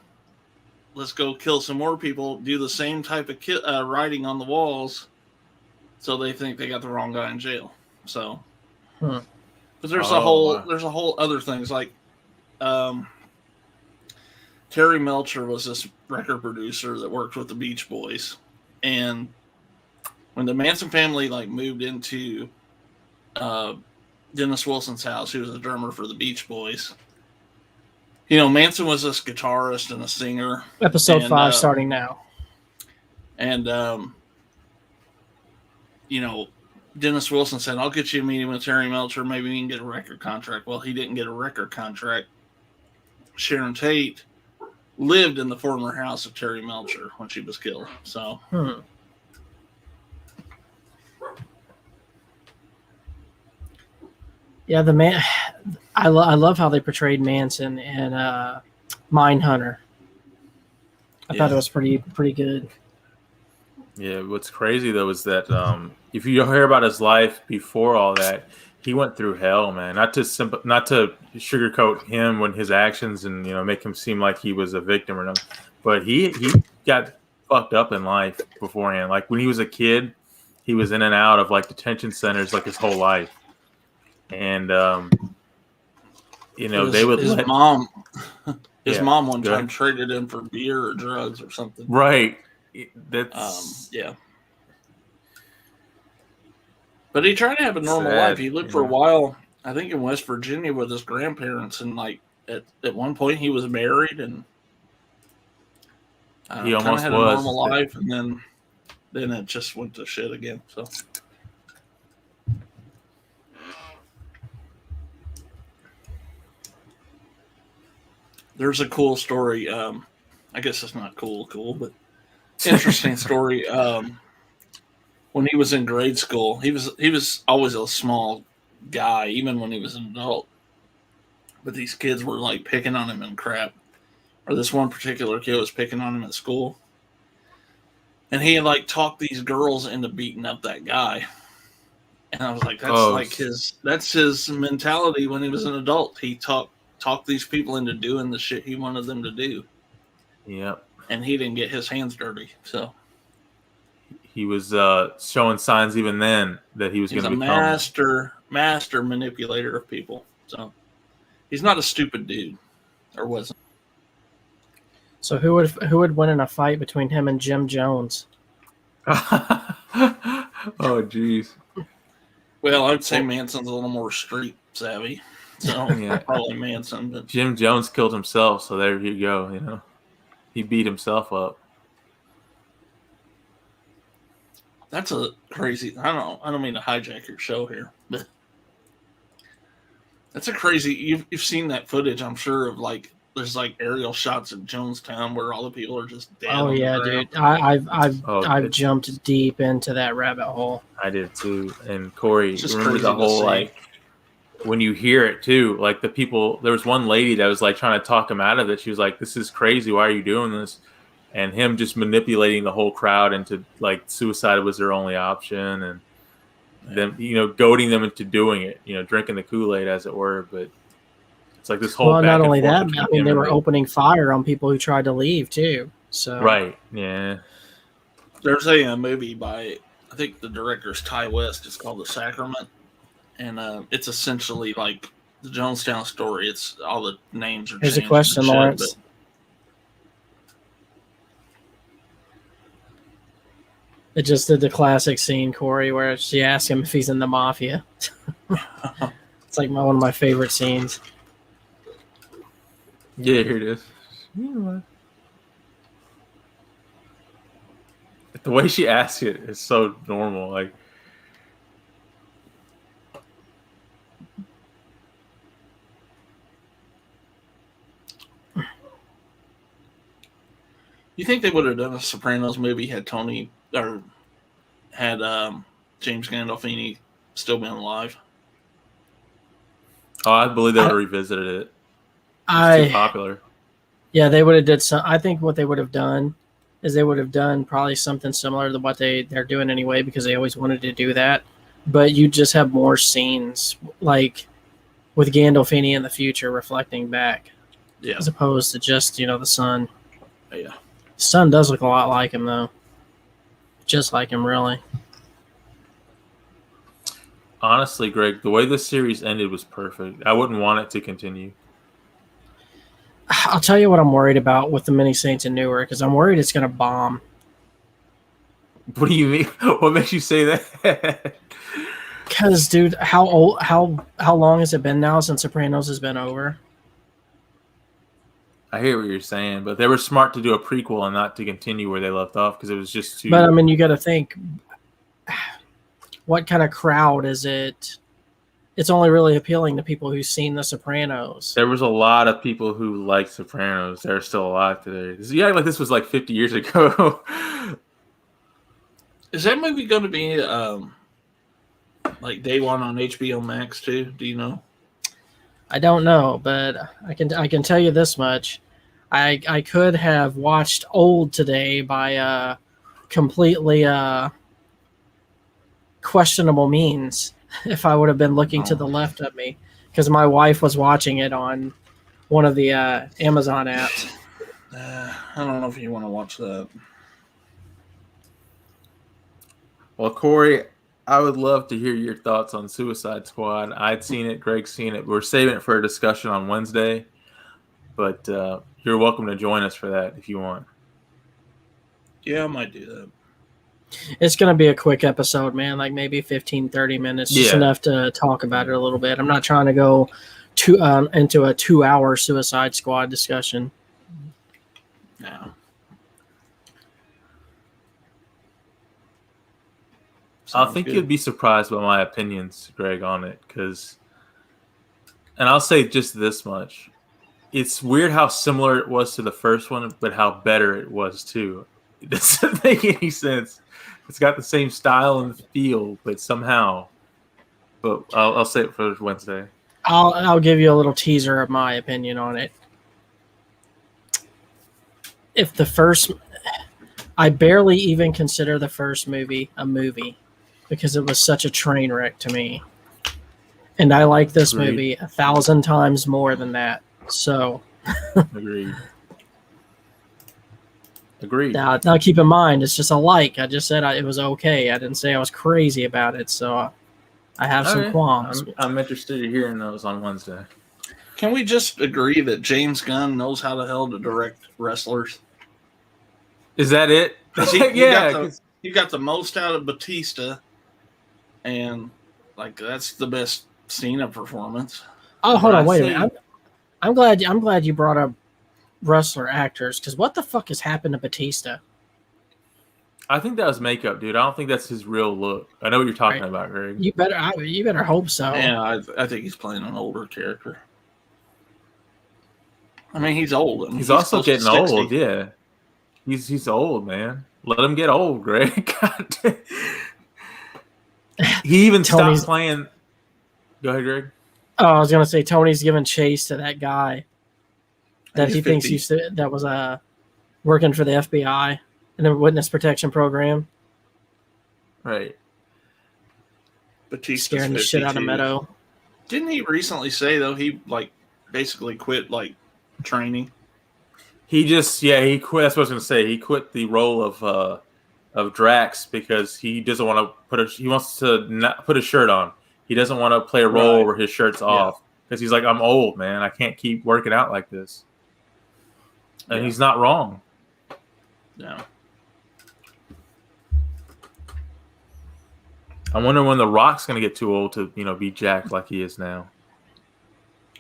Let's go kill some more people. Do the same type of writing on the walls, so they think they got the wrong guy in jail. So, but there's a whole other things like Terry Melcher was this record producer that worked with the Beach Boys, and when the Manson family like moved into Dennis Wilson's house, he was a drummer for the Beach Boys. You know, Manson was this guitarist and a singer. Episode 5 starting now. And, Dennis Wilson said, I'll get you a meeting with Terry Melcher. Maybe we can get a record contract. Well, he didn't get a record contract. Sharon Tate lived in the former house of Terry Melcher when she was killed. So, yeah, I love how they portrayed Manson in Mindhunter. I thought it was pretty good. Yeah, what's crazy though is that if you hear about his life before all that, he went through hell, man. Not to sugarcoat him when his actions and make him seem like he was a victim or nothing, but he got fucked up in life beforehand. Like when he was a kid, he was in and out of like detention centers like his whole life, and they would his mom one time traded him for beer or drugs or something. Right. That's But he tried to have a normal Sad, life. He lived for a while, I think, in West Virginia with his grandparents, and like at one point he was married and he kind of almost had was. a normal life, and then it just went to shit again. So. There's a cool story. I guess it's not cool, but interesting story. When he was in grade school, he was always a small guy, even when he was an adult. But these kids were like picking on him and crap. Or this one particular kid was picking on him at school, and he had like talked these girls into beating up that guy. And I was like, that's his mentality when he was an adult. He talked these people into doing the shit he wanted them to do. Yep. And he didn't get his hands dirty. So he was showing signs even then that he was going to become a master manipulator of people. So he's not a stupid dude, or wasn't. So who would win in a fight between him and Jim Jones? Oh, geez. Well, I'd say Manson's a little more street savvy. So yeah. Probably Manson. But Jim Jones killed himself, so there you go. You know, he beat himself up. That's a crazy. I don't mean to hijack your show here, but that's a crazy. You've seen that footage, I'm sure, of like there's like aerial shots of Jonestown where all the people are just dead. Oh yeah, dude. I've jumped deep into that rabbit hole. I did too. And Corey, remember the whole like when you hear it too, like the people. There was one lady that was like trying to talk him out of it. She was like, "This is crazy. Why are you doing this?" And him just manipulating the whole crowd into like suicide was their only option, and then goading them into doing it. Drinking the Kool-Aid, as it were. But it's like this whole. Well, not only that, I mean, they were opening fire on people who tried to leave too. So right, yeah. There's a movie by, I think the director's Ty West. It's called The Sacrament, and it's essentially like the Jonestown story. It's all the names are. Here's a question, Lawrence. It just did the classic scene, Corey, where she asks him if he's in the mafia. It's like one of my favorite scenes. Yeah, here it is. The way she asks it is so normal. Like, you think they would have done a Sopranos movie had Tony or had James Gandolfini still been alive? Oh, I believe they would have revisited it. It's too popular. Yeah, they would have did some. I think what they would have done is they would have done probably something similar to what they're doing anyway, because they always wanted to do that. But you just have more scenes like with Gandolfini in the future reflecting back, as opposed to just the son. Yeah, the son does look a lot like him though, just like him really. Honestly, Greg, the way this series ended was perfect. I wouldn't want it to continue. I'll tell you what I'm worried about with the Many Saints in Newark, because I'm worried it's going to bomb. What do you mean? What makes you say that? Because, dude, how long has it been now since Sopranos has been over? I hear what you're saying, but they were smart to do a prequel and not to continue where they left off, because it was just too... But, I mean, you got to think, what kind of crowd is it? It's only really appealing to people who've seen The Sopranos. There was a lot of people who liked Sopranos. They're still alive today. You act like this was like 50 years ago. Is that movie going to be like day one on HBO Max too? Do you know? I don't know, but I can tell you this much: I could have watched Old today by completely questionable means if I would have been looking to the left of me, because my wife was watching it on one of the Amazon apps. I don't know if you want to watch that. Well, Corey, I would love to hear your thoughts on Suicide Squad. I'd seen it. Greg's seen it. We're saving it for a discussion on Wednesday, but you're welcome to join us for that if you want. Yeah, I might do that. It's going to be a quick episode, man, like maybe 15, 30 minutes, just enough to talk about it a little bit. I'm not trying to go into a 2-hour Suicide Squad discussion. No. I think you'd be surprised by my opinions, Greg, on it, and I'll say just this much. It's weird how similar it was to the first one, but how better it was too. It doesn't make any sense. It's got the same style and feel, but somehow. But I'll say it for Wednesday. I'll give you a little teaser of my opinion on it. I barely even consider the first movie a movie because it was such a train wreck to me. And I like this movie 1,000 times more than that. So. Agreed. Now, keep in mind, it's just a like. I just said it was okay. I didn't say I was crazy about it. So I have some qualms. I'm interested in hearing those on Wednesday. Can we just agree that James Gunn knows how the hell to direct wrestlers? Is that it? He got the most out of Batista, and like that's the best Cena performance. Oh, hold on, wait a minute. I'm glad you brought up wrestler actors, because what the fuck has happened to Batista? I think that was makeup, dude. I don't think that's his real look. I know what you're talking about, Greg. You better hope so. Yeah, I think he's playing an older character. I mean, he's old. I mean, he's also getting old. Yeah, he's old, man. Let him get old, Greg. He even stopped playing. Go ahead, Greg. Oh, I was gonna say Tony's giving chase to that guy that he 50. thinks that was working for the FBI in the witness protection program. Right. Batista's scaring the shit out of Meadow. Didn't he recently say though he basically quit training? He quit. That's what I was going to say. He quit the role of Drax because he doesn't want to he wants to not put a shirt on. He doesn't want to play a role where his shirt's off because he's like, I'm old, man. I can't keep working out like this. And he's not wrong. No. I wonder when The Rock's going to get too old to, be jacked like he is now.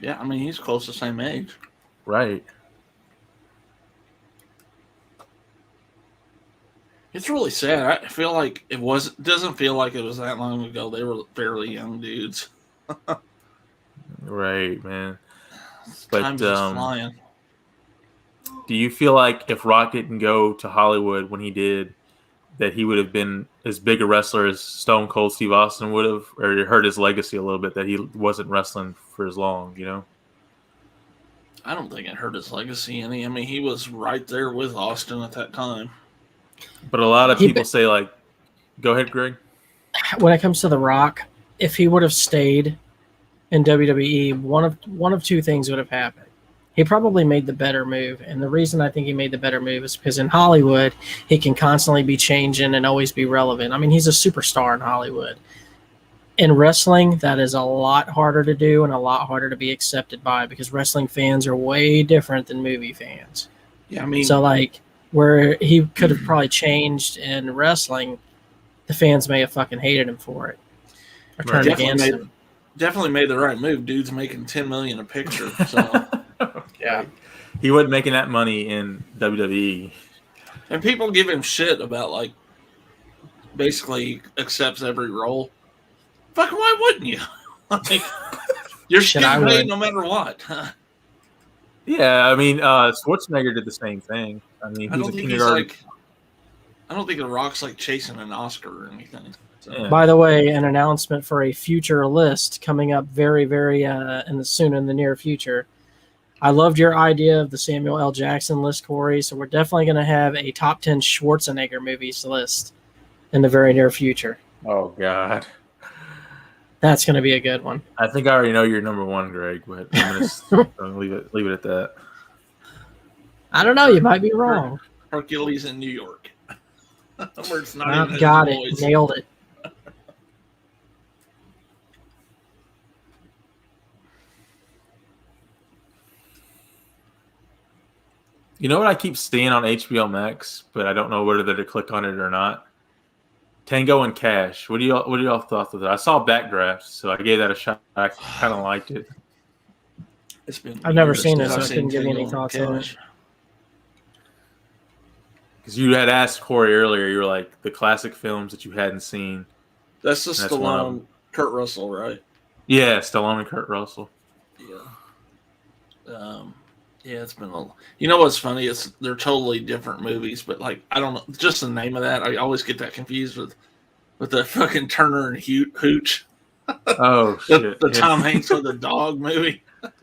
Yeah, I mean, he's close to the same age. Right. It's really sad. I feel like it doesn't feel like it was that long ago. They were fairly young dudes. Right, man. Time's just flying. Do you feel like if Rock didn't go to Hollywood when he did, that he would have been as big a wrestler as Stone Cold Steve Austin would have, or it hurt his legacy a little bit that he wasn't wrestling for as long, I don't think it hurt his legacy any. I mean, he was right there with Austin at that time. But a lot of people say, go ahead, Greg. When it comes to The Rock, if he would have stayed in WWE, one of two things would have happened. He probably made the better move. And the reason I think he made the better move is because in Hollywood, he can constantly be changing and always be relevant. I mean, he's a superstar in Hollywood. In wrestling, that is a lot harder to do and a lot harder to be accepted by because wrestling fans are way different than movie fans. Yeah, I mean, so where he could have probably changed in wrestling, the fans may have fucking hated him for it or turned against him. Definitely made the right move. Dude's making $10 million a picture. So yeah, he wasn't making that money in WWE. And people give him shit about basically accepts every role. Fucking why wouldn't you? You're getting paid no matter what. Yeah, I mean, Schwarzenegger did the same thing. I mean, I don't think The Rock's chasing an Oscar or anything. So. Yeah. By the way, an announcement for a future list coming up very, very in the near future. I loved your idea of the Samuel L. Jackson list, Corey. So we're definitely going to have a top 10 Schwarzenegger movies list in the very near future. Oh God. That's going to be a good one. I think I already know your number one, Greg, but I'm going to leave it at that. I don't know. You might be wrong. Hercules in New York. Where it's not even got it. Nailed it. You know what I keep seeing on HBO Max, but I don't know whether to click on it or not? Tango and Cash. What do y'all thought of that? I saw Backdrafts, so I gave that a shot. I kind of liked it. It's been. I've never years seen it, since so I I've couldn't seen give you any Tango and thoughts on it. Cash. Because you had asked Corey earlier, you were like the classic films that you hadn't seen. That's the That's one of them. Stallone, Kurt Russell, right? Yeah, Stallone and Kurt Russell. Yeah. Yeah, it's been a little. You know what's funny? They're totally different movies, but like I don't know, just the name of that. I always get that confused with the fucking Turner and Hooch. Oh shit! The Tom Hanks with the dog movie.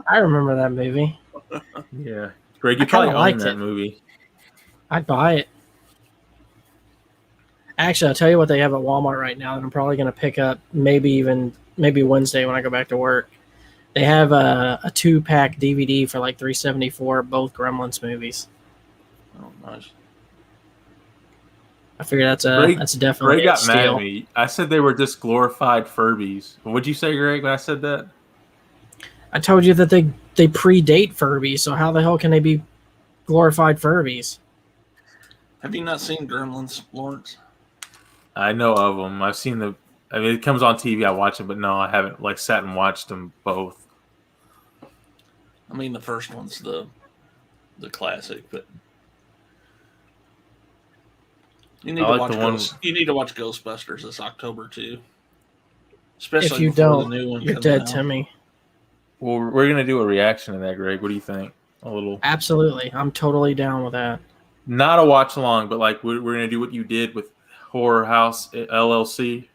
I remember that movie. Yeah, Greg, you I kinda probably own liked that it. movie. I'd buy it. Actually, I'll tell you what they have at Walmart right now that I'm probably going to pick up maybe Wednesday when I go back to work. They have a 2-pack DVD for like $3.74, both Gremlins movies. Oh, nice. I figure that's Greg definitely a got mad at steal. me. I said they were just glorified Furbies. What'd you say, Greg, when I said that? I told you that they predate Furbies, so how the hell can they be glorified Furbies? Have you not seen Gremlins, Lawrence? I know of them. I've seen the. I mean, it comes on TV. I watch it, but no, I haven't like sat and watched them both. I mean, the first one's the classic, but you need I to like watch the one. You need to watch Ghostbusters this October too. Especially If you before don't, the new one you're comes dead out. to me. Well, we're gonna do a reaction to that, Greg. What do you think? A little. Absolutely, I'm totally down with that. Not a watch along, but like we're gonna do what you did with Horror House LLC.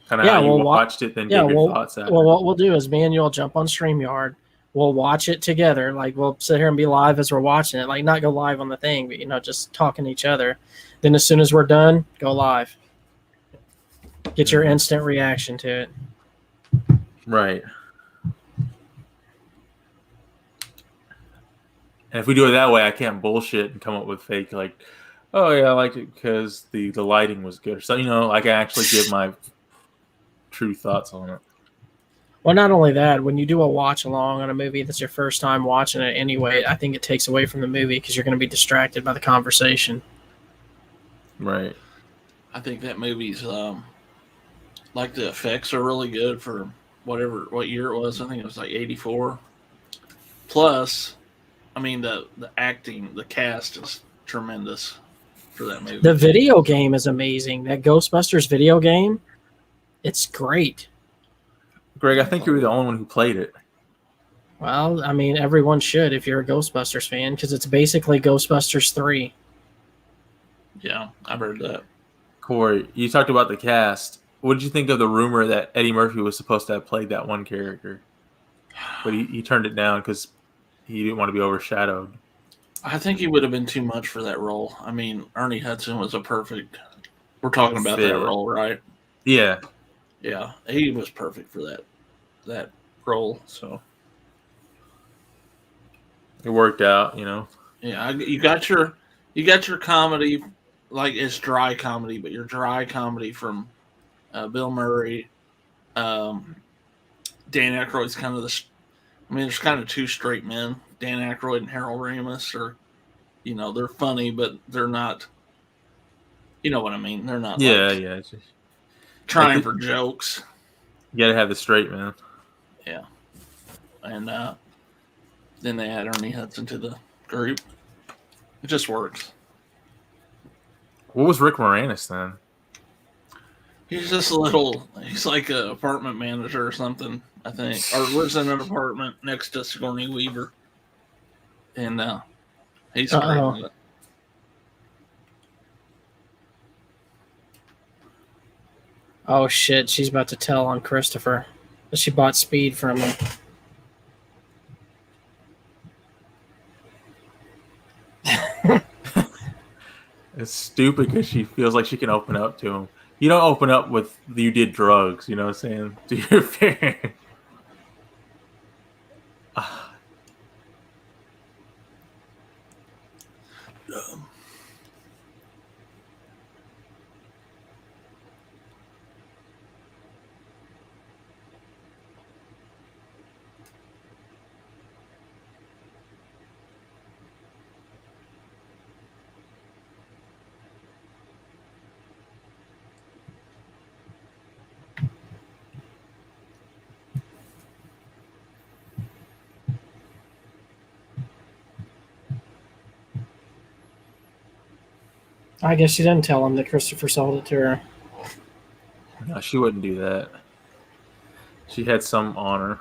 Kind of Yeah, how you we'll watched it, then Yeah, give your well, thoughts after. well, what we'll do is me and you'll jump on StreamYard. We'll watch it together. Like we'll sit here and be live as we're watching it. Like not go live on the thing, but just talking to each other. Then as soon as we're done, go live. Get your instant reaction to it. Right. And if we do it that way, I can't bullshit and come up with fake like, oh yeah, I liked it because the lighting was good. So I can actually give my true thoughts on it. Well, not only that, when you do a watch along on a movie that's your first time watching it anyway, I think it takes away from the movie because you're going to be distracted by the conversation. Right. I think that movie's like the effects are really good for what year it was. I think it was like 84. Plus, I mean the acting, the cast is tremendous for that movie. The video game is amazing. That Ghostbusters video game, it's great. Greg, I think you were the only one who played it. Well, I mean, everyone should if you're a Ghostbusters fan because it's basically Ghostbusters 3. Yeah, I've heard that. Corey, you talked about the cast. What did you think of the rumor that Eddie Murphy was supposed to have played that one character? But he turned it down because he didn't want to be overshadowed. I think he would have been too much for that role. I mean, Ernie Hudson was a perfect. We're talking about that role, right? Yeah. Yeah, he was perfect for that role. So it worked out, Yeah, you got your comedy, like it's dry comedy, but your dry comedy from Bill Murray, Dan Aykroyd's kind of there's kind of two straight men, Dan Aykroyd and Harold Ramis, are, they're funny, but they're not. You know what I mean? They're not. Yeah. Just trying for jokes. You gotta have the straight man. Yeah, and then they add Ernie Hudson to the group. It just works. What was Rick Moranis then? He's just he's like an apartment manager or something, I think. Or lives in an apartment next to Sigourney Weaver. And he's great with it. Oh shit, she's about to tell on Christopher that she bought speed from him. It's stupid because she feels like she can open up to him. You don't open up with you did drugs, you know what I'm saying? To your parents. I guess she didn't tell him that Christopher sold it to her. No, she wouldn't do that. She had some honor.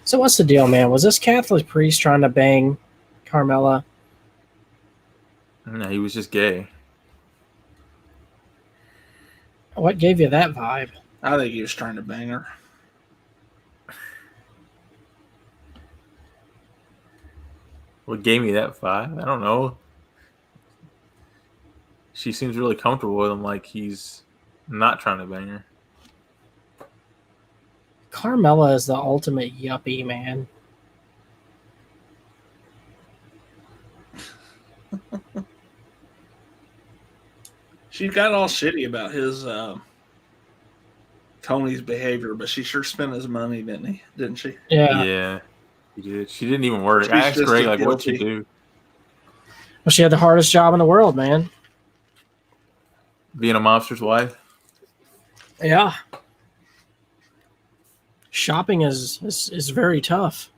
So what's the deal, man? Was this Catholic priest trying to bang Carmela? No, he was just gay. What gave you that vibe? I think he was trying to bang her. What gave me that vibe? I don't know. She seems really comfortable with him, like he's not trying to bang her. Carmela is the ultimate yuppie, man. She got all shitty about his Tony's behavior, but she sure spent his money, didn't she? Yeah, she did. She didn't even work. I asked Greg, like, what'd she do? Well, she had the hardest job in the world, man. Being a mobster's wife? Yeah. Shopping is very tough.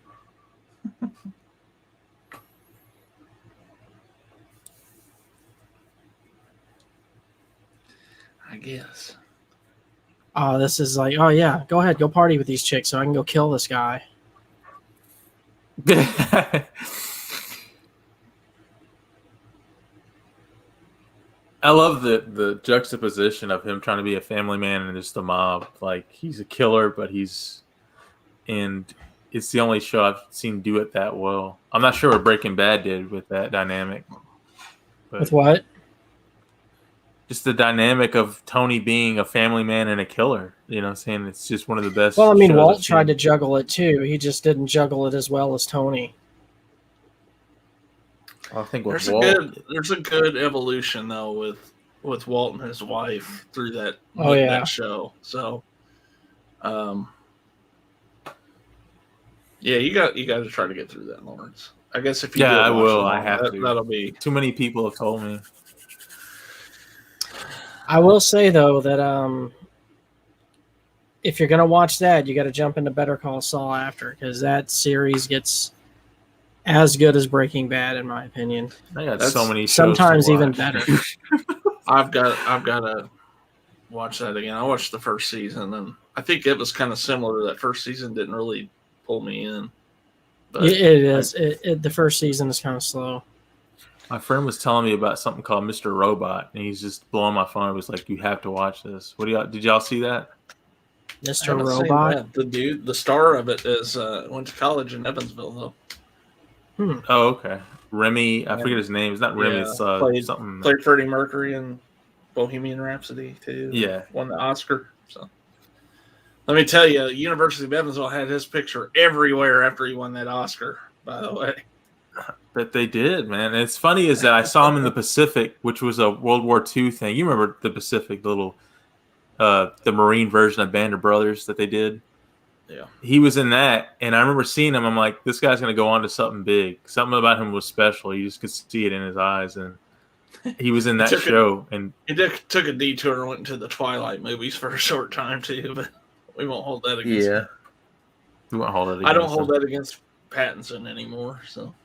I guess. Oh, this is like, oh yeah, go ahead, go party with these chicks so I can go kill this guy. I love the juxtaposition of him trying to be a family man and just a mob. Like, he's a killer, but and it's the only show I've seen do it that well. I'm not sure what Breaking Bad did with that dynamic. With what? Just the dynamic of Tony being a family man and a killer. You know what I'm saying? It's just one of the best. Well, I mean, Walt tried to juggle it too. He just didn't juggle it as well as Tony. I think there's a good evolution though with Walt and his wife through that that show. So, yeah, you got to try to get through that, Lawrence. I guess if you I will. I have to. That'll be too many people have told me. I will say though that if you're gonna watch that, you got to jump into Better Call Saul after, because that series gets as good as Breaking Bad, in my opinion. I got so many shows sometimes even better. I've got to watch that again. I watched the first season, and I think it was kind of similar to that first season. Didn't really pull me in. But it is. The first season is kind of slow. My friend was telling me about something called Mr. Robot, and he's just blowing my phone. It was like, you have to watch this. Did y'all see that? Mr. Robot? The star of it went to college in Evansville, though. Oh, okay. Remy, I forget his name. It's not Remy. It's something. Played Freddie Mercury in Bohemian Rhapsody too. Yeah, won the Oscar. So let me tell you, University of Evansville had his picture everywhere after he won that Oscar. By the way, but they did, man. And it's funny is that I saw him in the Pacific, which was a World War II thing. You remember the Pacific, the little the Marine version of Band of Brothers that they did. Yeah, he was in that, and I remember seeing him. I'm like, this guy's going to go on to something big. Something about him was special. You just could see it in his eyes, and he was in that show. And he took a detour and went into the Twilight movies for a short time too. But we won't hold that against him. We won't hold it against I don't hold that against Pattinson anymore. So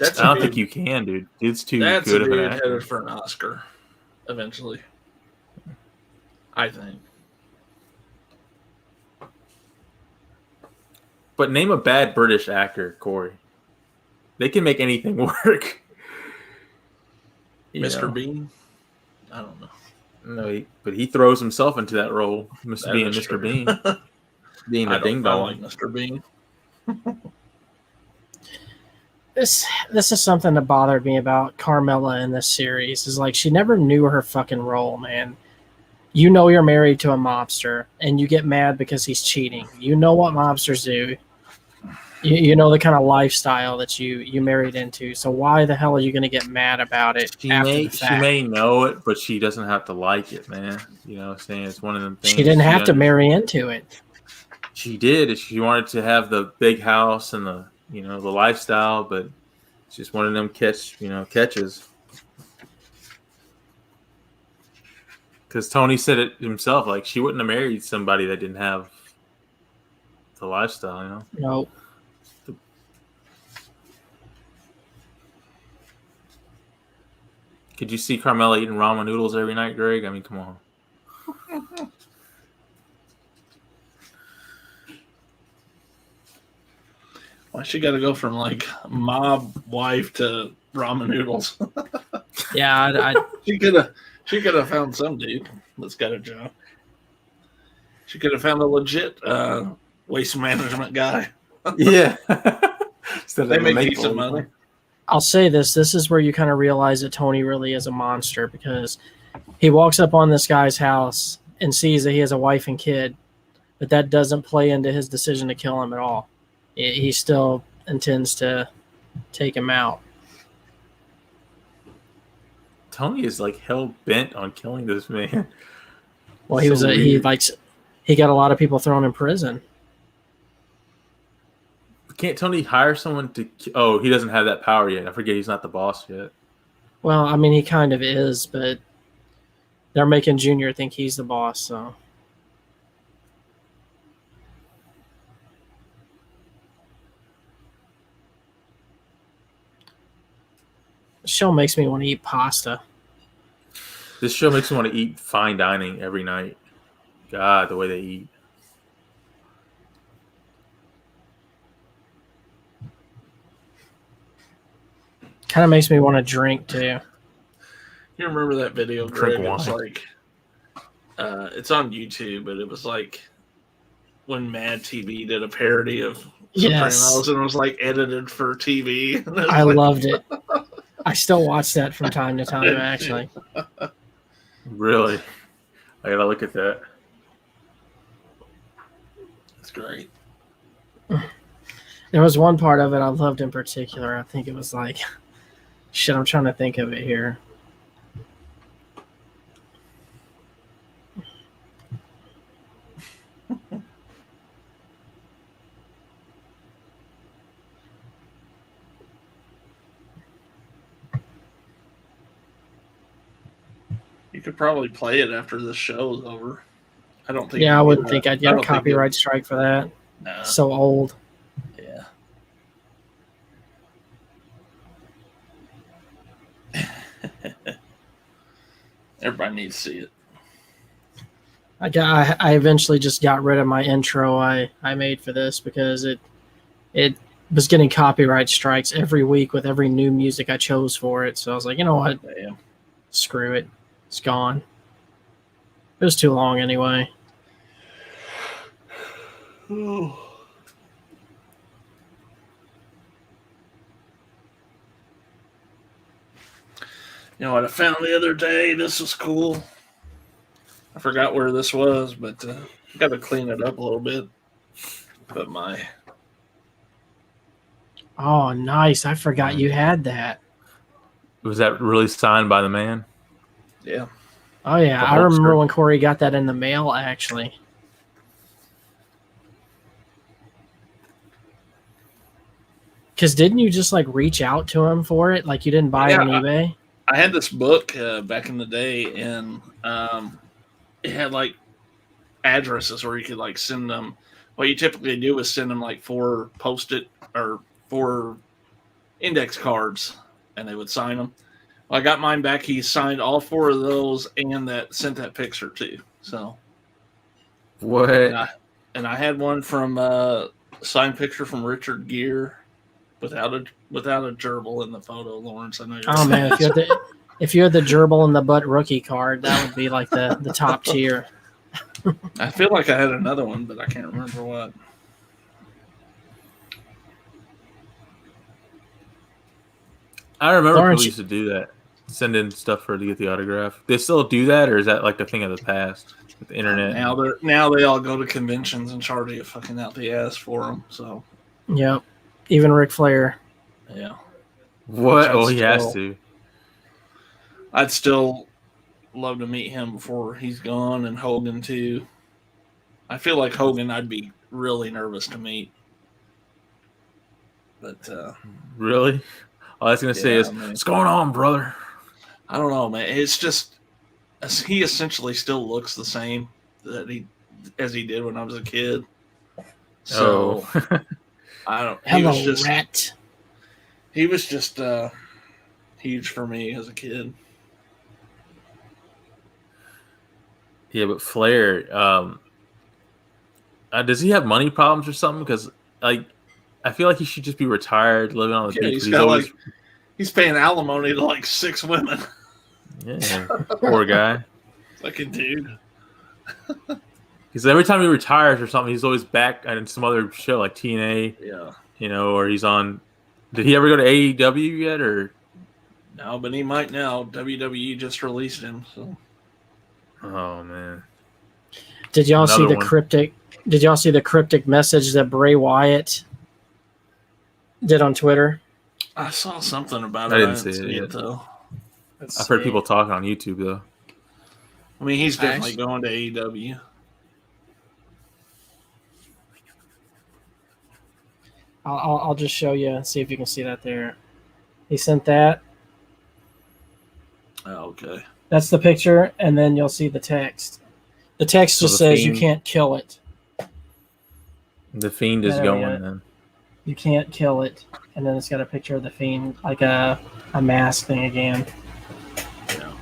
I don't think you can, dude. Dude's too good of an actor. Headed for an Oscar eventually, I think. But name a bad British actor, Corey. They can make anything work. Mr. Bean? I don't know. No, but he throws himself into that role, being Mr. Bean. Being a ding dong. Like Mr. Bean. This is something that bothered me about Carmela in this series. Is like she never knew her fucking role, man. You know you're married to a mobster, and you get mad because he's cheating. You know what mobsters do. You know the kind of lifestyle that you married into. So why the hell are you going to get mad about it after the fact? She may know it, but she doesn't have to like it, man. You know what I'm saying? It's one of them things. She didn't have to marry into it. She did. She wanted to have the big house and the lifestyle, but it's just one of them catches. Because Tony said it himself, like she wouldn't have married somebody that didn't have the lifestyle, Nope. Could you see Carmela eating ramen noodles every night, Greg? I mean, come on. Why she got to go from like mob wife to ramen noodles? Yeah, She could have found some dude that's got a job. She could have found a legit waste management guy. Yeah. They make decent money. I'll say this. This is where you kind of realize that Tony really is a monster, because he walks up on this guy's house and sees that he has a wife and kid, but that doesn't play into his decision to kill him at all. He still intends to take him out. Tony is like hell bent on killing this man. Well, he got a lot of people thrown in prison. Can't Tony hire someone to? Oh, he doesn't have that power yet. I forget he's not the boss yet. Well, I mean, he kind of is, but they're making Junior think he's the boss, so. The show makes me want to eat pasta. This show makes me want to eat fine dining every night. God, the way they eat. Kind of makes me want to drink too. You remember that video, Greg? Drink wine. It was like, it's on YouTube, but it was like when Mad TV did a parody of Sopranos, and it was like edited for TV. I loved it. I still watch that from time to time, actually. Really? I gotta look at that. That's great. There was one part of it I loved in particular. I think it was like, shit, I'm trying to think of it here. You could probably play it after this show is over. I don't think. Yeah, I wouldn't think I'd get a copyright strike for that. Nah. So old. Yeah. Everybody needs to see it. I eventually just got rid of my intro I made for this because it was getting copyright strikes every week with every new music I chose for it. So I was like, you know what? Damn. Screw it. It's gone. It was too long anyway. You know what I found the other day? This was cool. I forgot where this was, but I got to clean it up a little bit. But Oh, nice. I forgot you had that. Was that really signed by the man? Yeah. Oh, yeah. The I remember Hulkster. when Corey got that in the mail, actually. Because didn't you just, like, reach out to him for it? Like, you didn't buy it on eBay? I had this book back in the day, and it had, like, addresses where you could, like, send them. What you typically do is send them, like, 4 Post-it or 4 index cards, and they would sign them. Well, I got mine back. He signed all 4 of those and sent that picture too. So What? And I had one from signed picture from Richard Gere without a gerbil in the photo, Lawrence. I know. Oh, man. If you had the gerbil and the butt rookie card, that would be, like, the top tier. I feel like I had another one, but I can't remember what. I remember Lawrence, people used to do that. Send in stuff to get the autograph. They still do that, or is that like a thing of the past with the internet? Now they all go to conventions and charge you fucking out the ass for them. So Yep. Even Ric Flair. yeah. What? Oh, he has to. I'd still love to meet him before he's gone, and Hogan too. I feel like Hogan I'd be really nervous to meet. But Really? All I was gonna say is, what's going on, brother? I don't know, man. It's just he essentially still looks the same as he did when I was a kid. So I don't. Hello, rat. He was just huge for me as a kid. Yeah, but Flair, does he have money problems or something? Because like, I feel like he should just be retired, living on the beach. He's But he's got always he's paying alimony to like 6 women. yeah, poor guy. Fucking dude. Because every time he retires or something, he's always back on some other show like TNA. Yeah. Or he's on. Did he ever go to AEW yet? Or no, but he might now. WWE just released him. So. Oh man. Did y'all see the cryptic? Did y'all see the cryptic message that Bray Wyatt did on Twitter? I saw something about it. I didn't see it yet. though. I've heard people talking on YouTube though. I mean, he's definitely going to AEW. I'll just show you and see if you can see that there. He sent that. Oh, okay. That's the picture, and then you'll see the text. The text just says you can't kill it. The Fiend is going then. You can't kill it. And then it's got a picture of the Fiend, like a mask thing again. Yeah.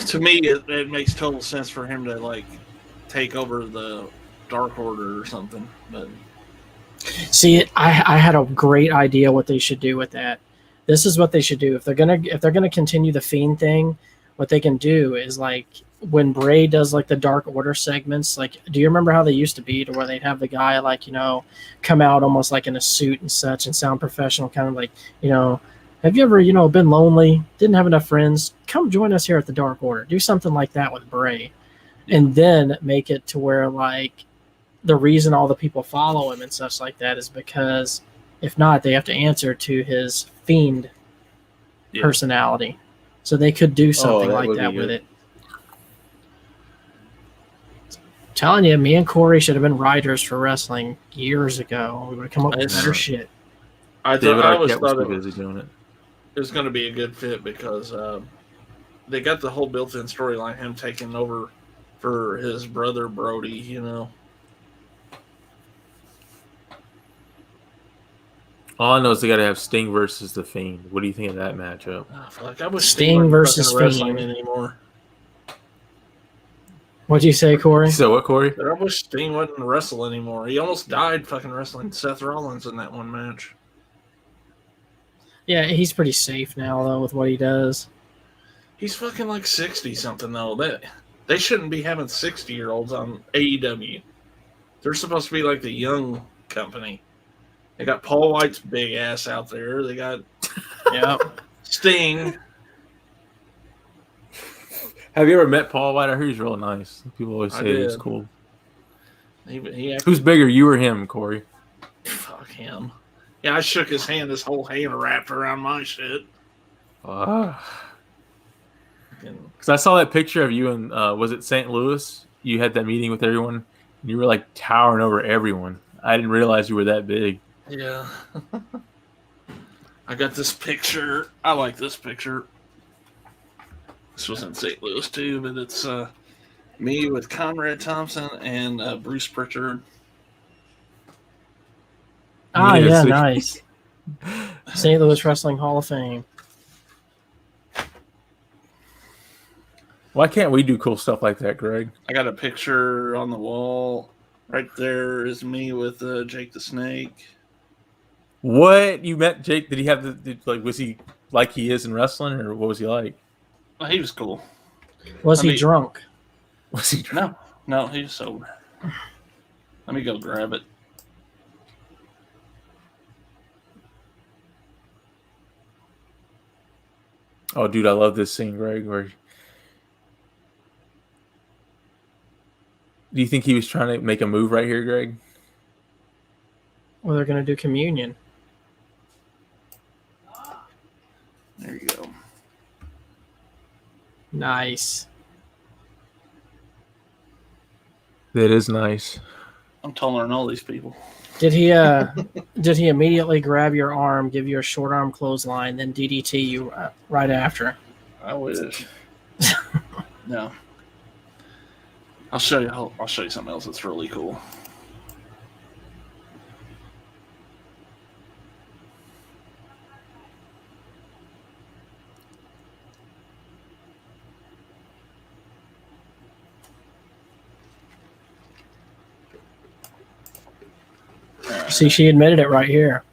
To me, it makes total sense for him to like take over the Dark Order or something. But see, I had a great idea what they should do with that. This is what they should do if they're gonna continue the Fiend thing. What they can do is like when Bray does like the Dark Order segments. Like, do you remember how they used to be, to where they'd have the guy like come out almost like in a suit and such and sound professional, kind of like have you ever been lonely, didn't have enough friends? Come join us here at the Dark Order. Do something like that with Bray, and then make it to where like the reason all the people follow him and such like that is because if not, they have to answer to his Fiend personality. So they could do something like that with it. I'm telling you, me and Corey should have been writers for wrestling years ago. We would have come up with better shit. I always thought it was going to be a good fit because they got the whole built-in storyline, him taking over for his brother Brody, All I know is they got to have Sting versus the Fiend. What do you think of that matchup? I wish Sting versus Fiend anymore. What'd you say, Corey? So what, Corey? I wish Sting wouldn't wrestle anymore. He almost died fucking wrestling Seth Rollins in that one match. Yeah, he's pretty safe now though with what he does. He's fucking like 60 something though. They shouldn't be having 60-year-olds on AEW. They're supposed to be like the young company. They got Paul White's big ass out there. They got Sting. Have you ever met Paul White? I heard he's real nice. People always say he's cool. Who's bigger, you or him, Corey? Fuck him. Yeah, I shook his hand. His whole hand wrapped around my shit. Because I saw that picture of you in, was it St. Louis? You had that meeting with everyone. And you were like towering over everyone. I didn't realize you were that big. Yeah. I got this picture. I like this picture. This was in St. Louis too, but it's me with Conrad Thompson and Bruce Pritchard. Ah, yeah, nice. St. Louis Wrestling Hall of Fame. Why can't we do cool stuff like that, Greg? I got a picture on the wall. Right there is me with Jake the Snake. What? You met Jake? Did he have was he like he is in wrestling, or what was he like? Well, he was cool. Was he drunk? Was he drunk? No, he was sober. Let me go grab it. Oh, dude, I love this scene, Greg. Do you think he was trying to make a move right here, Greg? Well, they're going to do communion. There you go. Nice. That is nice. I'm taller than all these people. Did he immediately grab your arm, give you a short arm clothesline, then DDT you right after? I wish. No. I'll show you something else that's really cool. See, she admitted it right here.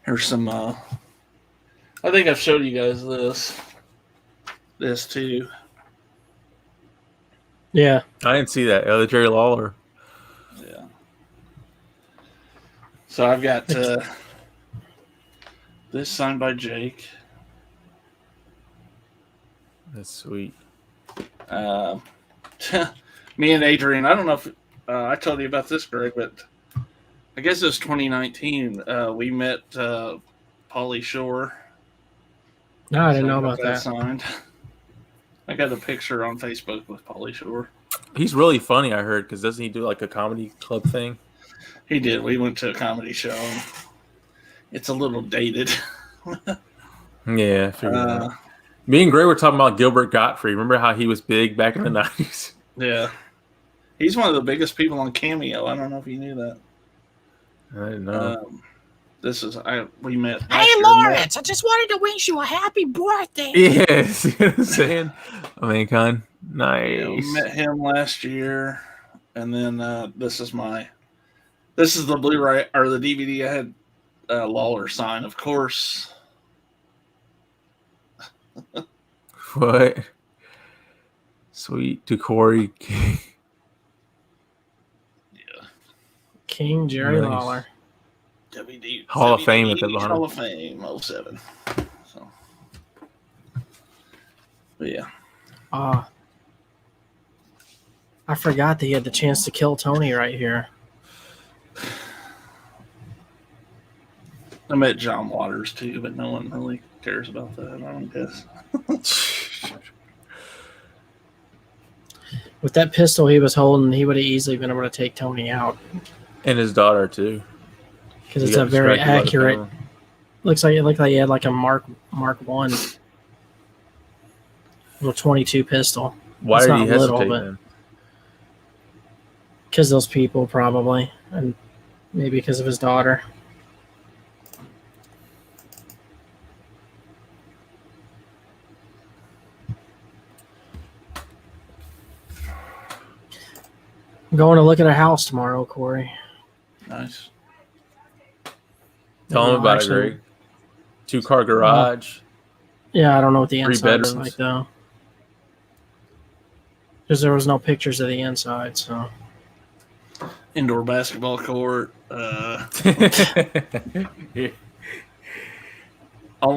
Here's some. I think I've showed you guys this too. Yeah. I didn't see that. The Jerry Lawler. Yeah. So I've got this signed by Jake. That's sweet. Me and Adrian. I don't know if I told you about this, Greg, but I guess it was 2019. We met Pauly Shore. No, I didn't know about that. Signed. I got a picture on Facebook with Pauly Shore. He's really funny, I heard, because doesn't he do like a comedy club thing? He did. We went to a comedy show. It's a little dated. Yeah, I figured that. Me and Gray were talking about Gilbert Gottfried. Remember how he was big back in the 90s? Yeah. He's one of the biggest people on Cameo. I don't know if you knew that. I didn't know. We met. Hey, Lawrence, I just wanted to wish you a happy birthday. Yes, you know what I'm saying? I mean, nice. Yeah, we met him last year, and then this is the Blu-ray or the DVD I had Lawler sign, of course. What? Sweet to Corey King. Yeah. King Jerry Nice. Lawler. WD, Hall of Fame at the bottom. Hall of Fame, 07. So, but yeah. I forgot that he had the chance to kill Tony right here. I met John Waters too, but no one really cares about that, I don't guess. With that pistol he was holding, he would have easily been able to take Tony out. And his daughter, too. Because it's a very accurate. Looks like it looked like he had like a Mark 1 little 22 pistol. Why it's did not he hesitate little, then? Because those people probably, and maybe because of his daughter. I'm going to look at a house tomorrow, Corey. Nice. Tell him about it, Greg. 2-car garage. Yeah, I don't know what the 3 inside is bedrooms. like, though. Because there was no pictures of the inside, so. Indoor basketball court. Only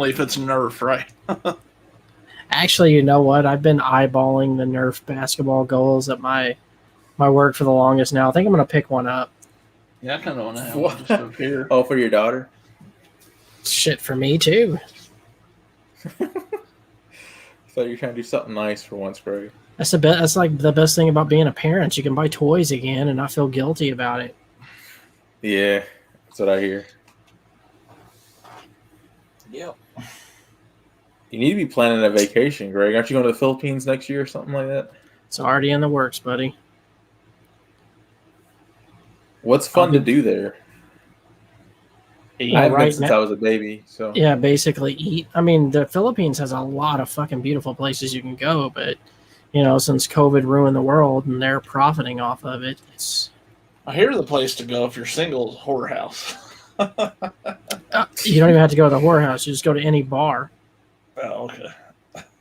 if it's Nerf, right? Actually, you know what? I've been eyeballing the Nerf basketball goals at my work for the longest now. I think I'm going to pick one up. Yeah, I kind of want to have one just up here. Oh, for your daughter? Shit, for me, too. I thought you were trying to do something nice for once, Greg. That's like the best thing about being a parent. You can buy toys again and not feel guilty about it. Yeah, that's what I hear. Yep. You need to be planning a vacation, Greg. Aren't you going to the Philippines next year or something like that? It's already in the works, buddy. What's fun to do there? Eat. I haven't right been since now- I was a baby, so Yeah, basically eat. I mean, the Philippines has a lot of fucking beautiful places you can go, but, since COVID ruined the world and they're profiting off of it, it's... I hear the place to go if you're single is whorehouse. You don't even have to go to the whorehouse. You just go to any bar. Oh, okay.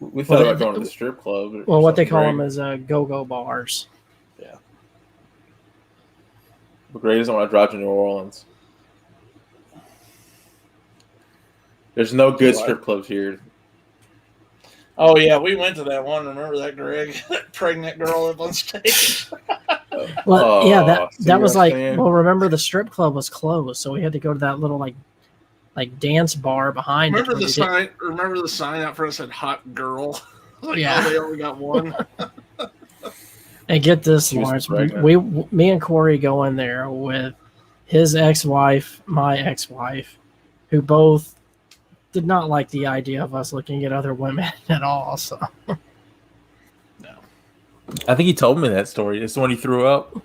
we thought about going to the strip club. or Well, what they something, call Greg. them is go-go bars. Yeah. But Greg doesn't want to drive to New Orleans. There's no good What? strip clubs here. Oh, yeah, we went to that one. Remember that, Greg? That pregnant girl up on stage. Well, yeah, see that what was I'm like. saying? Well, remember the strip club was closed, so we had to go to that little like dance bar behind. Remember it the where we sign? Remember the sign out front said "hot girl"? Like, Yeah. oh, they only got one. And get this, She was Lawrence. pregnant. Me and Corey go in there with his ex-wife, my ex-wife, who both did not like the idea of us looking at other women at all. So I think he told me that story. It's the one he threw up.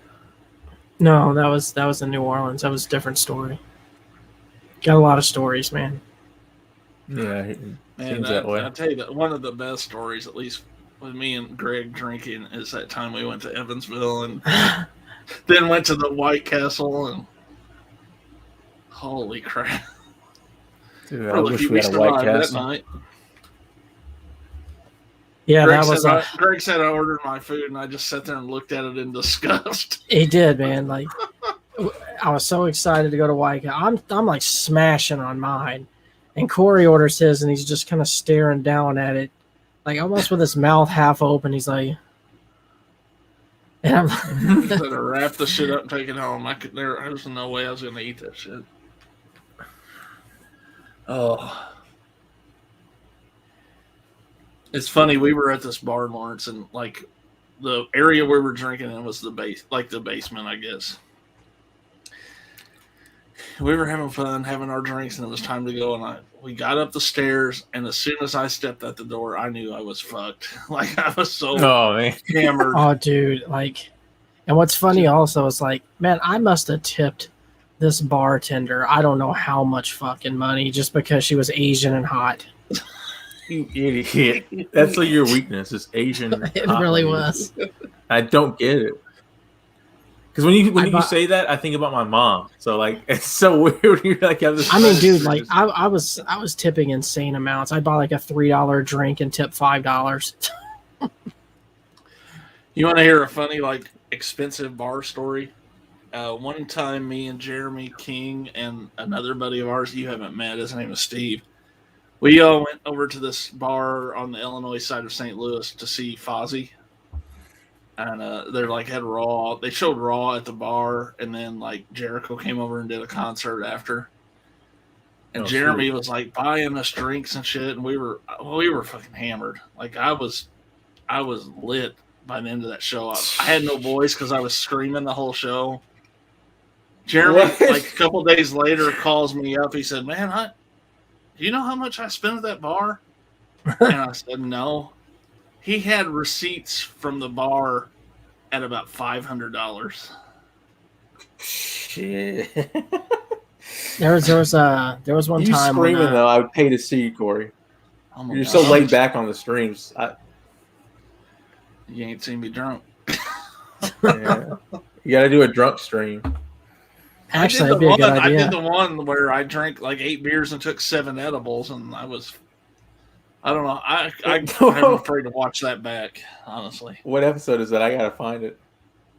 no, that was in New Orleans. That was a different story. Got a lot of stories, man. Yeah, it Man, seems that way. I'll tell you that one of the best stories, at least with me and Greg drinking, is that time we went to Evansville and then went to the White Castle and holy crap. Dude, We're I lucky wish we had a White survived that Castle. night. Yeah, Greg that was Greg said I ordered my food and I just sat there and looked at it in disgust. he did, man. Like, I was so excited to go to White Castle. I'm like smashing on mine, and Corey orders his, and he's just kind of staring down at it, like almost with his mouth half open. He's like, and I'm Better wrap the shit up and take it home. There was no way I was gonna eat that shit. Oh. It's funny, we were at this bar in Lawrence, and like the area we were drinking in was the basement, I guess. We were having fun, having our drinks, and it was time to go. And we got up the stairs, and as soon as I stepped out the door, I knew I was fucked. Like I was so hammered. Oh, dude! Like, and what's funny also is like, man, I must have tipped this bartender I don't know how much fucking money just because she was Asian and hot. You idiot. That's like your weakness, is Asian. It really was. I don't get it. Because when you say that, I think about my mom. So like, it's so weird when you like have this. I mean, dude, like I was tipping insane amounts. I bought like a $3 drink and tipped $5. You want to hear a funny, like, expensive bar story? One time, me and Jeremy King and another buddy of ours you haven't met, his name is Steve. We all went over to this bar on the Illinois side of St. Louis to see Fozzy. And they're like had Raw. They showed Raw at the bar, and then like Jericho came over and did a concert after. And Jeremy was like buying us drinks and shit, and we were fucking hammered. Like I was lit by the end of that show. I had no voice because I was screaming the whole show. Jeremy, like a couple days later, calls me up. He said, "Man, do you know how much I spent at that bar?" And I said, "No." He had receipts from the bar at about $500. Shit. There was one you time screaming though. I would pay to see you, Corey. Oh You're so laid back on the streams. You ain't seen me drunk. Yeah. You got to do a drunk stream. Actually, that'd be a good idea. I did the one where I drank like 8 beers and took 7 edibles, and I don't know. I'm afraid to watch that back, honestly. What episode is that? I gotta find it.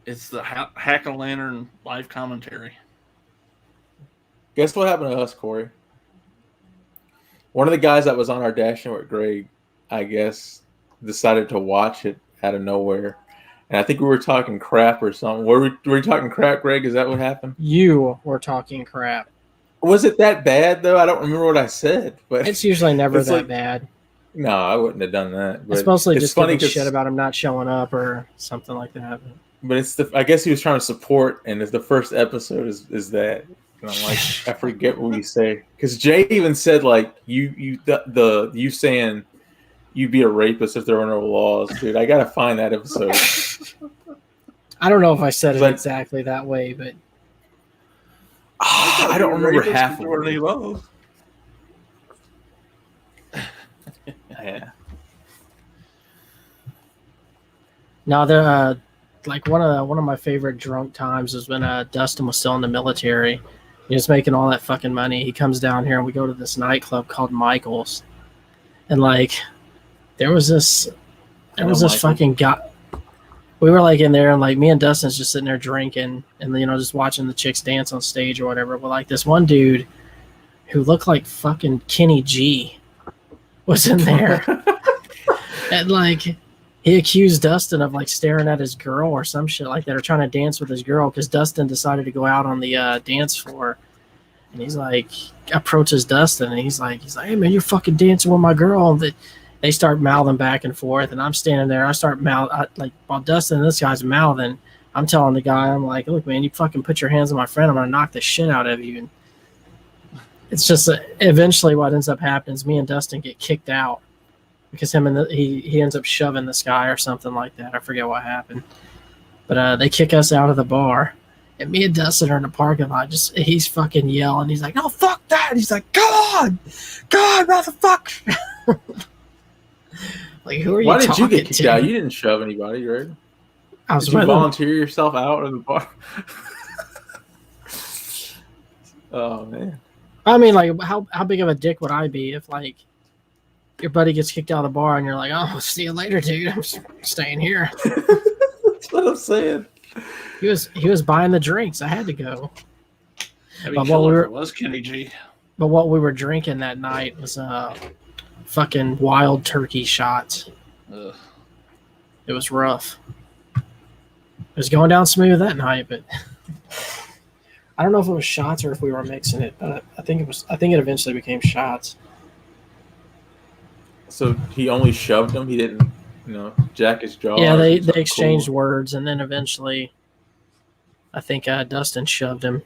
It's the Hack-A-Lantern live commentary. Guess what happened to us, Corey? One of the guys that was on our Dashing with Greg, I guess, decided to watch it out of nowhere. And I think we were talking crap or something. Were we talking crap, Greg? Is that what happened? You were talking crap. Was it that bad, though? I don't remember what I said. But it's usually never that bad. No, I wouldn't have done that. But it's mostly just giving shit about him not showing up or something like that. But I guess he was trying to support, and the first episode is that. And I'm like, I forget what we say. Because Jay even said, like, you saying you'd be a rapist if there were no laws. Dude, I got to find that episode. I don't know if I said it exactly that way, but... I don't remember half of it. Yeah. Now, like one of my favorite drunk times was when Dustin was still in the military. He was making all that fucking money. He comes down here and we go to this nightclub called Michael's, and like there was this fucking guy. We were like in there, and like me and Dustin's just sitting there drinking, and just watching the chicks dance on stage or whatever. But like this one dude who looked like fucking Kenny G was in there, and like he accused Dustin of like staring at his girl or some shit like that, or trying to dance with his girl, because Dustin decided to go out on the dance floor, and he's like approaches Dustin, and he's like, "Hey man, you're fucking dancing with my girl." And they start mouthing back and forth, and I'm standing there. I start like while Dustin and this guy's mouthing, I'm telling the guy, I'm like, "Look man, you fucking put your hands on my friend, I'm gonna knock the shit out of you." And it's just eventually what ends up happening is me and Dustin get kicked out because he ends up shoving this guy or something like that. I forget what happened, but they kick us out of the bar, And me and Dustin are in the parking lot. He's fucking yelling. He's like, "No, fuck that!" And he's like, "Come on, motherfucker!" Like, who are you? Why did you get kicked to? out? You didn't shove anybody, right? Did you volunteer yourself out of the bar? Oh man. I mean, like, how big of a dick would I be if, like, your buddy gets kicked out of the bar and you're like, "Oh, see you later, dude. I'm staying here." That's what I'm saying. He was buying the drinks. I had to go. But it was Kenny G. But what we were drinking that night was fucking wild turkey shots. Ugh. It was rough. It was going down smooth that night, but I don't know if it was shots or if we were mixing it. But I think it eventually became shots. So he only shoved him. He didn't, jack his jaw. Yeah, they exchanged words, and then eventually, I think Dustin shoved him.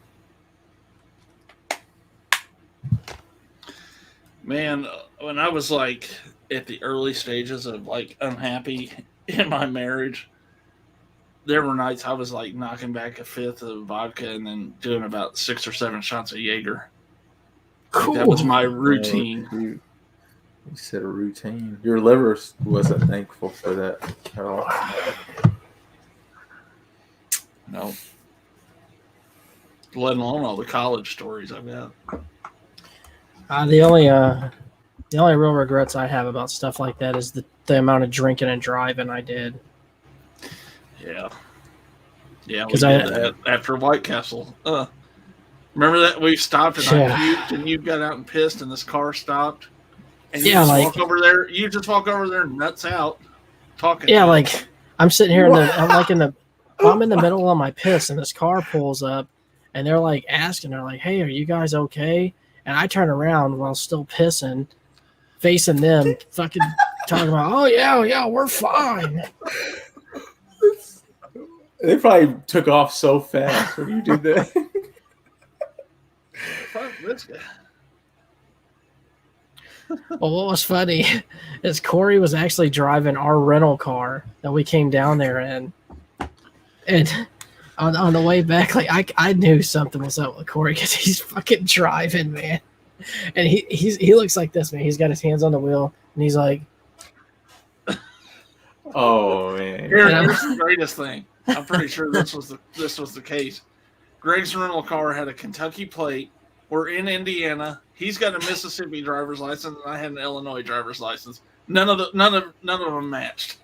Man, when I was like at the early stages of like unhappy in my marriage, there were nights I was like knocking back a fifth of vodka and then doing about 6 or 7 shots of Jaeger. Cool. Like, that was my routine. You said a routine. Your liver wasn't thankful for that at all. No. Let alone all the college stories I've got. The only real regrets I have about stuff like that is the amount of drinking and driving I did. Yeah, we did that after White Castle. Remember that we stopped and I puked and you got out and pissed and this car stopped. And you walk over there. You just walk over there, nuts out, talking. Yeah, like I'm sitting here I'm in the middle of my piss and this car pulls up and they're like asking, they're like, "Hey, are you guys okay?" And I turn around while still pissing, facing them, fucking talking about, "Oh yeah, we're fine." They probably took off so fast when you did that. Fuck this guy. Well, what was funny is Corey was actually driving our rental car that we came down there in. And on the way back, like I knew something was up with Corey because he's fucking driving, man. And he looks like this, man. He's got his hands on the wheel and he's like, "Oh man." Here's the greatest thing. I'm pretty sure this was the case. Greg's rental car had a Kentucky plate. We're in Indiana. He's got a Mississippi driver's license, and I had an Illinois driver's license. None of them matched.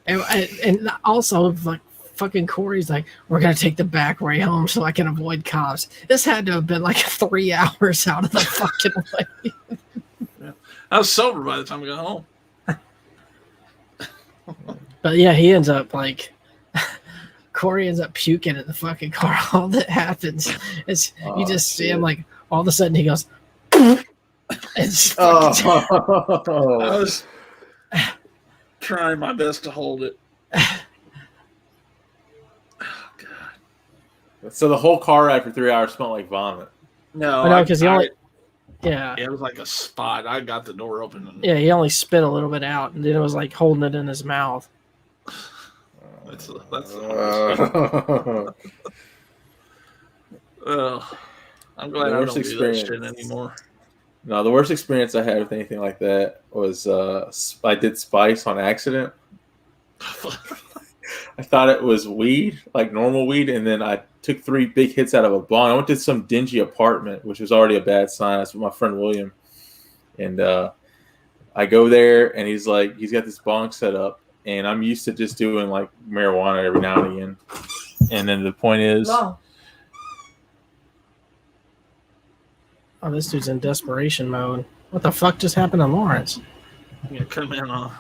and also, like, fucking Corey's like, "We're gonna take the back way home so I can avoid cops." This had to have been like 3 hours out of the fucking way. Yeah. I was sober by the time we got home. But yeah, he ends up like Corey ends up puking in the fucking car. All that happens is you just see him like all of a sudden he goes. I was trying my best to hold it. Oh God! So the whole car ride for 3 hours smelled like vomit. No, because he only. Yeah, it was like a spot. I got the door open. Yeah, he only spit a little bit out, and then it was like holding it in his mouth. That's the I'm glad I don't do that shit anymore. No, the worst experience I had with anything like that was I did spice on accident. I thought it was weed, like normal weed, and then I took 3 big hits out of a bong. I went to some dingy apartment, which was already a bad sign. That's with my friend William. And I go there, and he's got this bong set up, and I'm used to just doing like marijuana every now and again. And then the point is, oh, this dude's in desperation mode. What the fuck just happened to Lawrence? Yeah, come in on.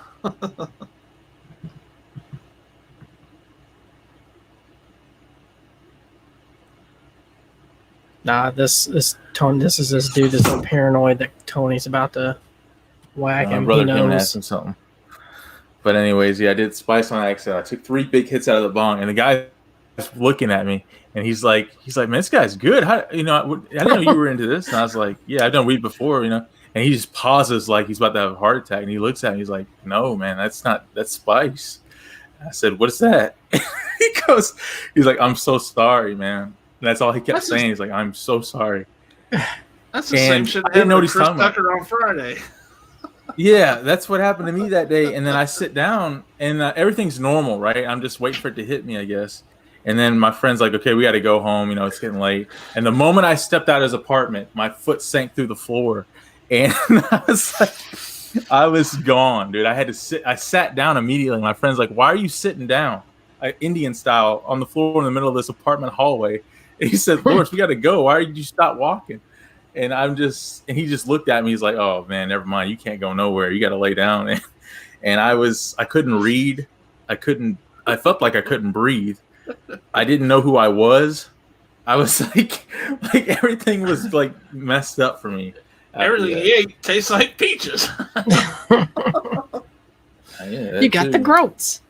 Nah, this Tony. This is this dude that's so paranoid that Tony's about to whack him. Brother He knows. ask him something. But anyways, yeah, I did spice on accident. I took 3 big hits out of the bong, and the guy was looking at me, and he's like, "Man, this guy's good. How, I didn't know you were into this." And I was like, "Yeah, I've done weed before, And he just pauses like he's about to have a heart attack, and he looks at me. He's like, "No, man, that's spice." I said, "What is that?" He's like, "I'm so sorry, man." And that's all he kept saying. He's like, "I'm so sorry." That's the same shit I didn't know what he's Chris talking about. Tucker on Friday. Yeah, that's what happened to me that day. And then I sit down and everything's normal, right? I'm just waiting for it to hit me, I guess. And then my friend's like, okay, we got to go home. It's getting late. And the moment I stepped out of his apartment, my foot sank through the floor. And I was gone, dude. I sat down immediately. My friend's like, why are you sitting down? Indian style on the floor in the middle of this apartment hallway. And he said, Lawrence, we got to go. Why did you stop walking? And he just looked at me. He's like, oh man, never mind. You can't go nowhere. You got to lay down. And I couldn't read. I felt like I couldn't breathe. I didn't know who I was. I was like everything was like messed up for me. Everything he ate tastes like peaches. You got the groats.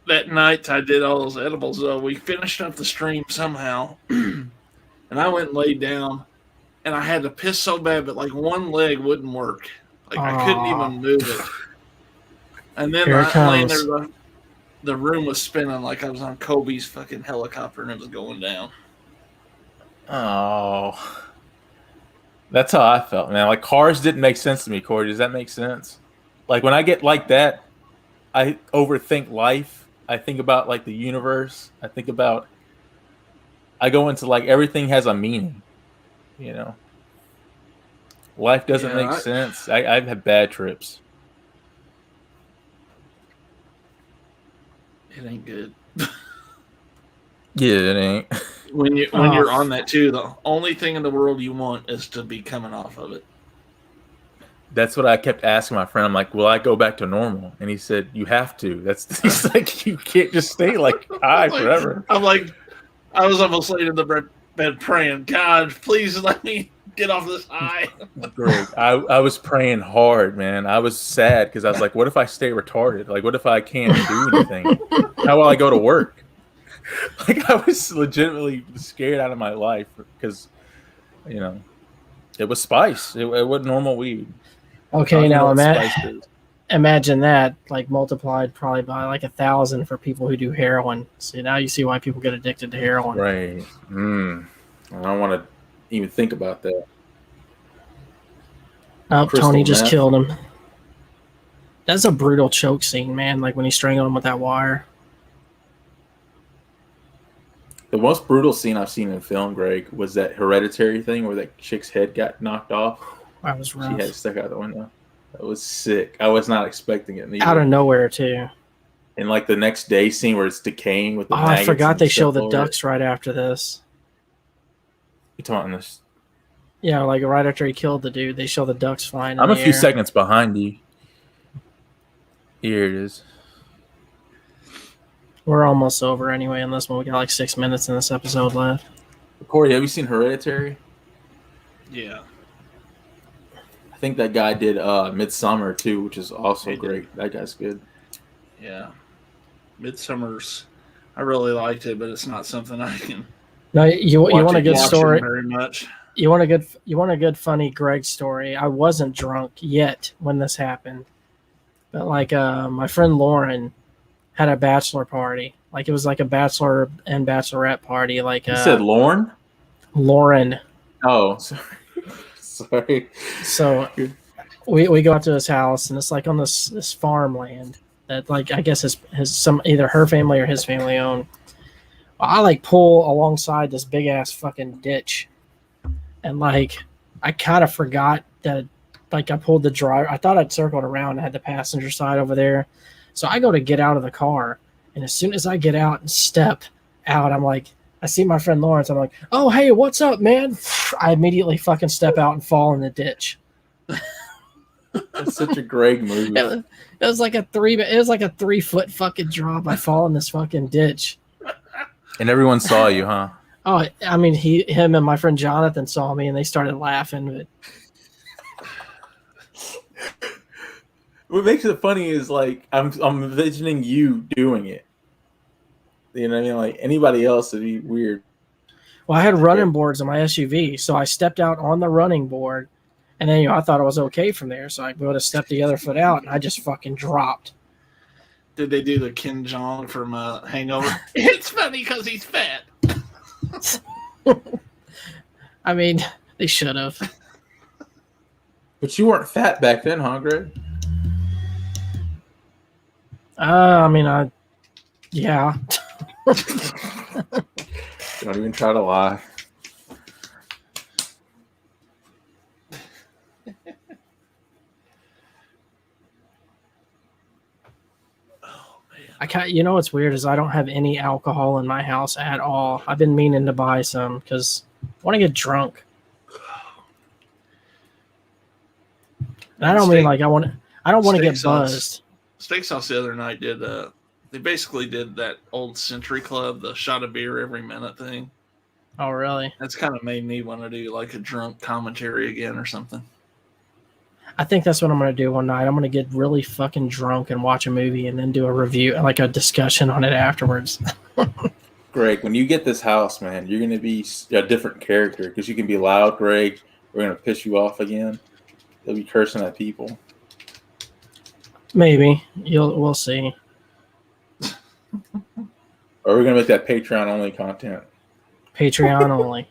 That night I did all those edibles though. We finished up the stream somehow. And I went and laid down. And I had to piss so bad, but like one leg wouldn't work. Like I couldn't even move it. And then I laying there, the room was spinning like I was on Kobe's fucking helicopter and it was going down. Oh, that's how I felt, man. Like cars didn't make sense to me, Corey. Does that make sense? Like when I get like that, I overthink life. I think about like the universe. I go into like everything has a meaning. Life doesn't make sense. I've had bad trips. It ain't good. Yeah, it ain't. When you're on that too, the only thing in the world you want is to be coming off of it. That's what I kept asking my friend. I'm like, will I go back to normal? And he said, you have to. He's like, you can't just stay like high forever. I'm like, I was almost laying in the bed praying, God, please let me get off this high. Greg, I was praying hard, man. I was sad because I was like, what if I stay retarded? Like, what if I can't do anything? How will I go to work? Like, I was legitimately scared out of my life because, it was spice. It wasn't normal weed. Okay, now imagine that, like, multiplied probably by like 1,000 for people who do heroin. So now you see why people get addicted to heroin. Right. I don't want to even think about that. Oh, Tony just killed him. That's a brutal choke scene, man. Like when he strangled him with that wire. The most brutal scene I've seen in film, Greg, was that Hereditary thing where that chick's head got knocked off. That was rough. She had it stuck out the window. That was sick. I was not expecting it. Out of nowhere, too. And like the next day scene where it's decaying with the maggots. I forgot they show the ducks right after this. You talking about this? Yeah, like right after he killed the dude, they show the ducks flying. I'm a few seconds behind you. Here it is. We're almost over anyway in this one. We got like 6 minutes in this episode left. Corey, have you seen Hereditary? Yeah. I think that guy did Midsummer too, which is also great. That guy's good. Yeah. Midsummer's, I really liked it, but it's not something I can. No, you want a good story. Very much. You want a good funny Greg story. I wasn't drunk yet when this happened, but like my friend Lauren had a bachelor party. Like it was like a bachelor and bachelorette party. Like you said Lauren. Lauren. Oh, sorry. Sorry. So we go out to his house, and it's like on this farmland that like I guess his some either her family or his family owned. I like pull alongside this big ass fucking ditch, and like I kind of forgot that like I pulled the driver. I thought I'd circled around and had the passenger side over there, so I go to get out of the car, and as soon as I get out and step out, I'm like, I see my friend Lawrence. I'm like, oh hey, what's up, man? I immediately fucking step out and fall in the ditch. That's such a Greg move. It was like a 3 foot fucking drop. I fall in this fucking ditch. And everyone saw you, huh? Oh, I mean, him and my friend Jonathan saw me, and they started laughing. But what makes it funny is like I'm envisioning you doing it. You know what I mean? Like anybody else would be weird. Well, I had running boards on my SUV, so I stepped out on the running board, and then I thought it was okay from there, so I go to step the other foot out, and I just fucking dropped. Did they do the Ken Jeong from Hangover? It's funny because he's fat. I mean, they should have. But you weren't fat back then, huh, Greg? Yeah. Don't even try to lie. You know what's weird is I don't have any alcohol in my house at all. I've been meaning to buy some because I want to get drunk. And I don't mean like I don't want to get buzzed. Steakhouse the other night did they basically did that old Century Club, the shot of beer every minute thing. Oh, really? That's kind of made me want to do like a drunk commentary again or something. I think that's what I'm going to do one night. I'm going to get really fucking drunk and watch a movie and then do a review, like a discussion on it afterwards. Greg, when you get this house, man, you're going to be a different character because you can be loud, Greg. We're going to piss you off again. They'll be cursing at people. Maybe. We'll see. Or we're going to make that Patreon-only content. Patreon only.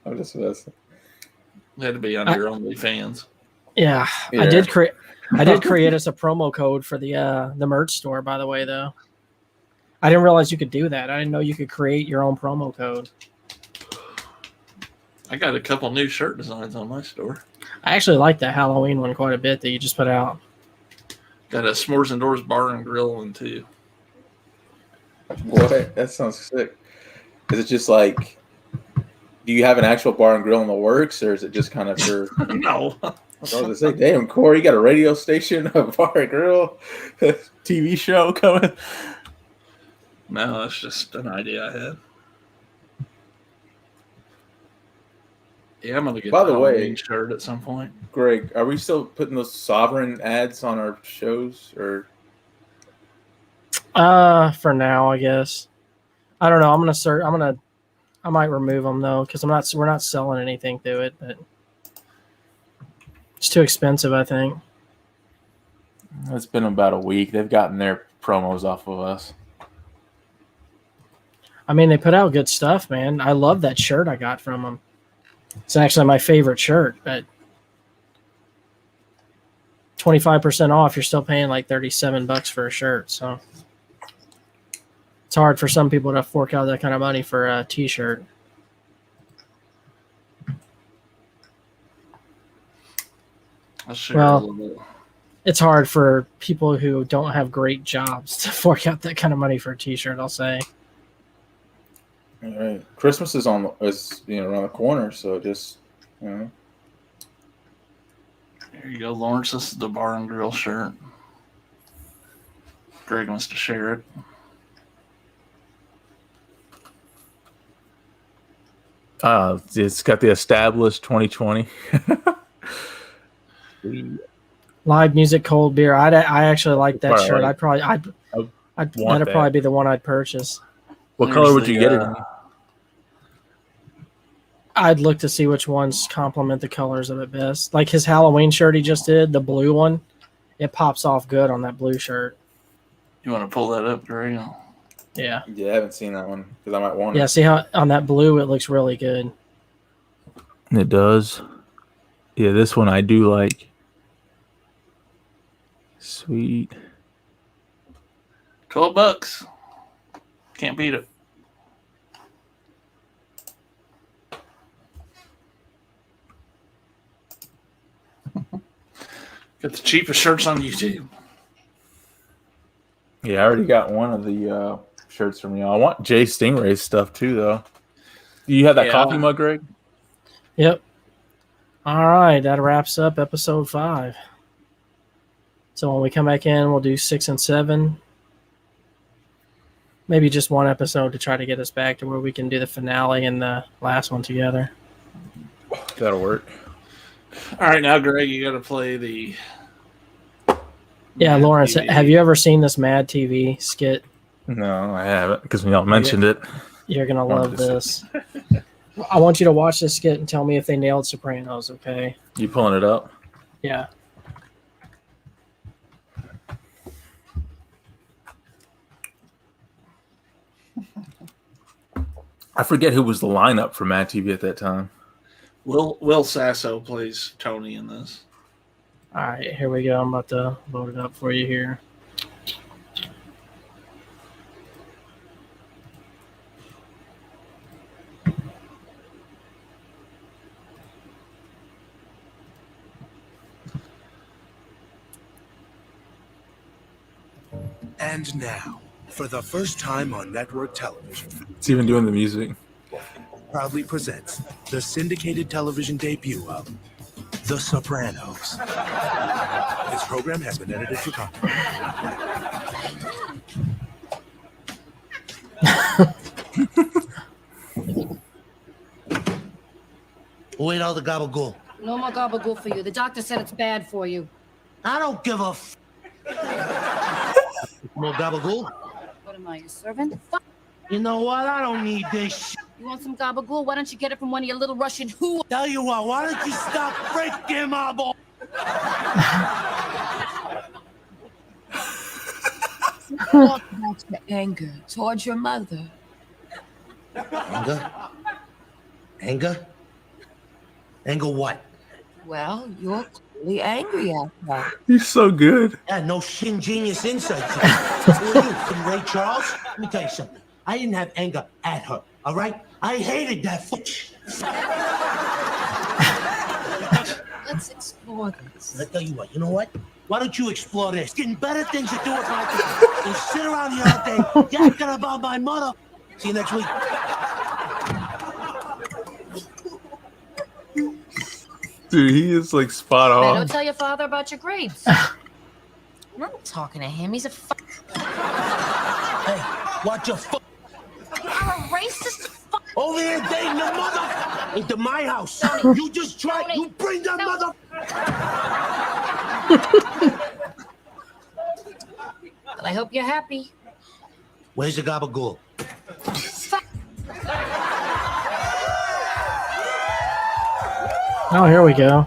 I'm just messing. It had to be on your OnlyFans. Yeah, I did create us a promo code for the merch store. By the way, though, I didn't realize you could do that. I didn't know you could create your own promo code. I got a couple new shirt designs on my store. I actually like that Halloween one quite a bit that you just put out. Got a S'mores Indoors bar and grill one too. Boy, that sounds sick. Is it just like, do you have an actual bar and grill in the works, or is it just kind of for? No. I was gonna say, damn, Corey, you got a radio station, a bar and grill, TV show coming. No, that's just an idea I had. Yeah, I'm gonna get. By the way, shirt at some point. Greg, are we still putting those Sovereign ads on our shows, or? For now, I guess. I don't know. I'm gonna search. I might remove them though because we're not selling anything through it, but. It's too expensive, I think. It's been about a week. They've gotten their promos off of us. I mean, they put out good stuff, man. I love that shirt I got from them. It's actually my favorite shirt, but 25% off, you're still paying like $37 for a shirt. So it's hard for some people to fork out that kind of money for a t-shirt. Well, it's hard for people who don't have great jobs to fork out that kind of money for a t-shirt, I'll say. All right. Christmas is around the corner, so just, Here you go, Lawrence. This is the bar and grill shirt. Greg wants to share it. It's got the established 2020. Live music, cold beer. I actually like that shirt. That'd probably be the one I'd purchase. What color would you get it in? I'd look to see which ones complement the colors of it best. Like his Halloween shirt he just did, the blue one, it pops off good on that blue shirt. You want to pull that up, Greg? Yeah. Yeah, I haven't seen that one because I might want it. Yeah, see how on that blue it looks really good. It does. Yeah, this one I do like. Sweet. $12. Can't beat it. Got the cheapest shirts on YouTube. Yeah, I already got one of the shirts from you. I want Jay Stingray's stuff too, though. Do you have that coffee mug, Greg? Yep. All right, that wraps up episode 5. So when we come back in, we'll do 6 and 7. Maybe just one episode to try to get us back to where we can do the finale and the last one together. That'll work. All right, now, Greg, you got to play the... Yeah, Lawrence, have you ever seen this Mad TV skit? No, I haven't, because we all mentioned it. You're going to love this. I want you to watch this skit and tell me if they nailed Sopranos, okay? You pulling it up? Yeah. I forget who was the lineup for Mad TV at that time. Will Sasso plays Tony in this. All right, here we go. I'm about to load it up for you here. And now, for the first time on network television, It's even doing the music. proudly presents the syndicated television debut of The Sopranos. This program has been edited for copyright. Who ate all the gabagool? No more gabagool for you. The doctor said it's bad for you. I don't give a More gabagool? What am I, your servant? You know what? I don't need this shit. You want some gabagool? Why don't you get it from one of your little Russian who? Tell you what, why don't you stop freaking my ball? Talk about your anger towards your mother. Anger? Anger? Anger what? Well, you're clearly angry at her. He's so good. Yeah, no shin genius insights. Who are you, Ray Charles? Let me tell you something. I didn't have anger at her, all right? I hated that Let's explore this. I tell you what, you know what? Why don't you explore this? Getting better things to do with my time than sit around here all day yakking about my mother. See you next week. Dude, he is like spot Now, on. don't tell your father about your grades. I'm not talking to him. He's a Hey, watch your You're a racist over here dating the mother into my house. Tony. You just try. Tony. You bring that No. mother. But I hope you're happy. Where's the gabagool? Oh, here we go.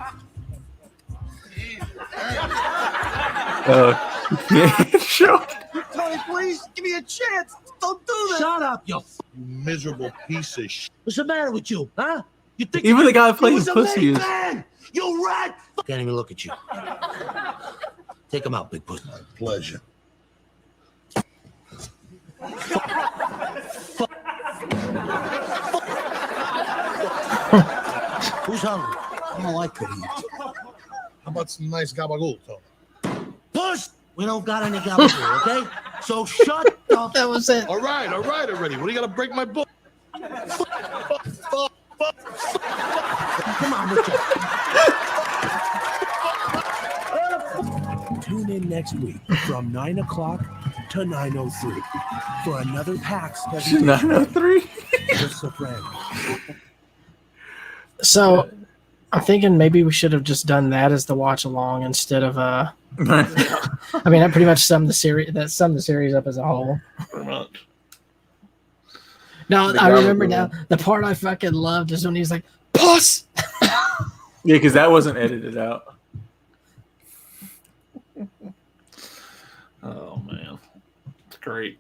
Sure. Tony, please give me a chance. Don't do that. Shut up, you Miserable piece of shit. What's the matter with you, huh? You think Even the guy you playing was a pussy made is. man? You rat! Can't even look at you. Take him out, big pussy. Pleasure. Who's hungry? I don't like to eat. How about some nice gabagool, Tony? Push! We don't got any gabagool, okay? So shut up. That was it. All right already. What do you got to break my book? Come on, Richard. Tune in next week from 9 o'clock to 9:03 for another PAX heavy 903. The Sopranos. So, I'm thinking maybe we should have just done that as the watch along instead of I mean, that pretty much summed the series. That summed the series up as a whole. Pretty much. No, I remember now. The part I fucking loved is when he was like, "Puss." Yeah, because that wasn't edited out. Oh man, it's great.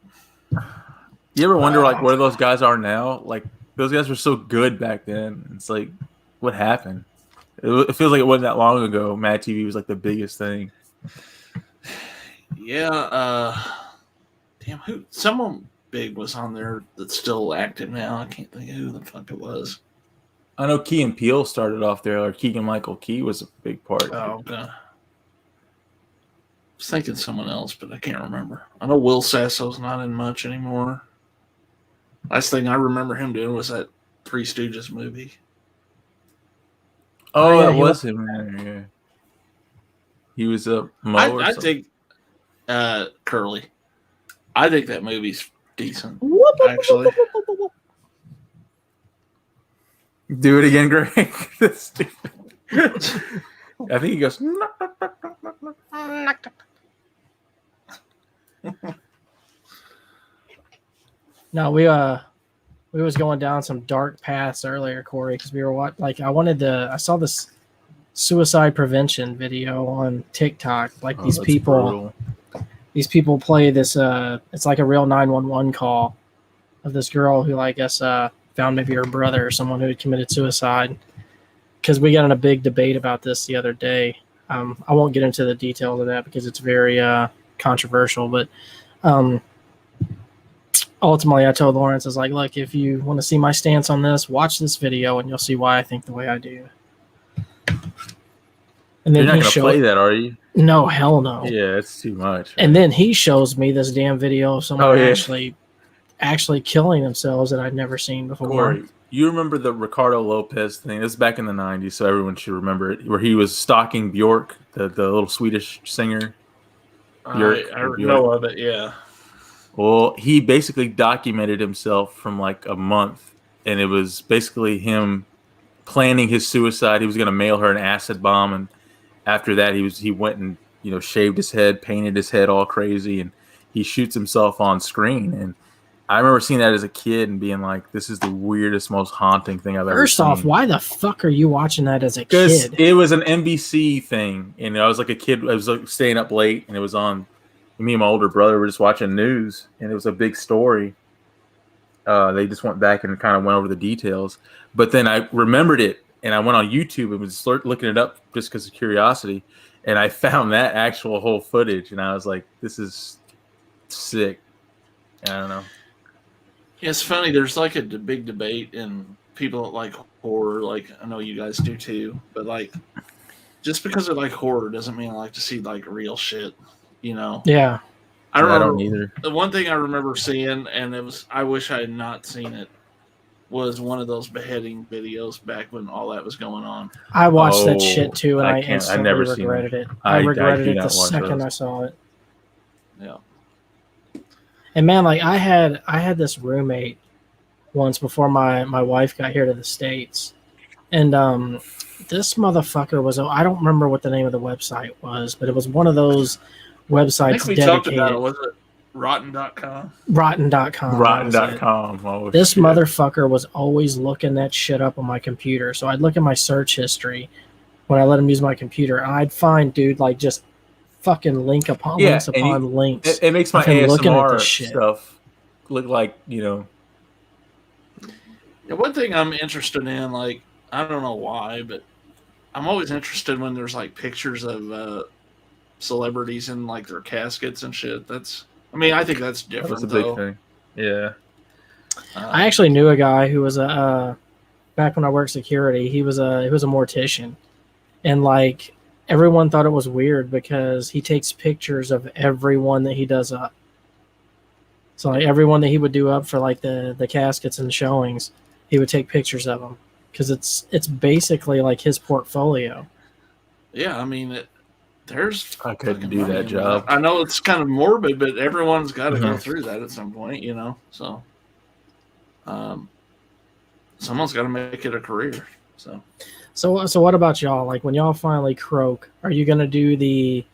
You ever wonder like where those guys are now? Like those guys were so good back then. It's like, what happened? It feels like it wasn't that long ago. Mad TV was like the biggest thing. Yeah. Damn, who? Someone big was on there that's still active now. I can't think of who the fuck it was. I know Key and Peele started off there. Or Keegan Michael Key was a big part. Oh, okay. I was thinking someone else, but I can't remember. I know Will Sasso's not in much anymore. Last thing I remember him doing was that Three Stooges movie. Oh, yeah, that he was him. Yeah. He was a Mo or I something. think Curly. I think that movie's decent, actually. Do it again, Greg. That's stupid. I think he goes. No, we was going down some dark paths earlier, Corey, because we were I saw this suicide prevention video on TikTok. Like these people play this. It's like a real 911 call, of this girl who I guess found maybe her brother or someone who had committed suicide. Because we got in a big debate about this the other day. I won't get into the details of that because it's very controversial. But ultimately, I told Lawrence, I was like, look, if you want to see my stance on this, watch this video and you'll see why I think the way I do. And then You're not going to play that, are you? No, hell no. Yeah, it's too much. Right? And then he shows me this damn video of someone yeah. actually killing themselves that I'd never seen before. Corey, you remember the Ricardo Lopez thing? This was back in the 90s, so everyone should remember it, where he was stalking Bjork, the little Swedish singer. Bjork, I know of it, yeah. Well, he basically documented himself from like a month, and it was basically him planning his suicide. He was going to mail her an acid bomb, and after that, he went and shaved his head, painted his head all crazy, and he shoots himself on screen. And I remember seeing that as a kid and being like, "This is the weirdest, most haunting thing I've ever seen." First off, why the fuck are you watching that as a kid? Because it was an NBC thing, and I was like a kid. I was like staying up late, and it was on. Me and my older brother were just watching news, and it was a big story. They just went back and kind of went over the details, but then I remembered it. And I went on YouTube and was looking it up just because of curiosity. And I found that actual whole footage. And I was like, this is sick. I don't know. Yeah, it's funny. There's like a big debate in people that like horror. Like, I know you guys do too. But like, just because I like horror doesn't mean I like to see like real shit, Yeah. I remember, don't either. The one thing I remember seeing, and I wish I had not seen it, was one of those beheading videos back when all that was going on. I watched that shit too, and I instantly never regretted it. I regretted it the second I saw it. Yeah. And man, like I had this roommate once before my wife got here to the States, and this motherfucker was, I don't remember what the name of the website was, but it was one of those websites I think we talked about it. Was it Rotten.com? Rotten.com. Rotten.com. Oh, this motherfucker was always looking that shit up on my computer. So I'd look at my search history when I let him use my computer, and I'd find, dude, like just fucking links upon links. It makes my ASMR stuff look like, Yeah, one thing I'm interested in, like, I don't know why, but I'm always interested when there's like pictures of celebrities in like their caskets and shit. I think that's different. That's a big thing. Yeah. I actually knew a guy who was back when I worked security. He was a mortician, and like everyone thought it was weird because he takes pictures of everyone that he does up. So like everyone that he would do up for like the caskets and showings, he would take pictures of them because it's basically like his portfolio. Yeah, I couldn't do that job. I know it's kind of morbid, but everyone's got to go through that at some point, So, someone's got to make it a career. So what about y'all? Like when y'all finally croak, are you gonna do the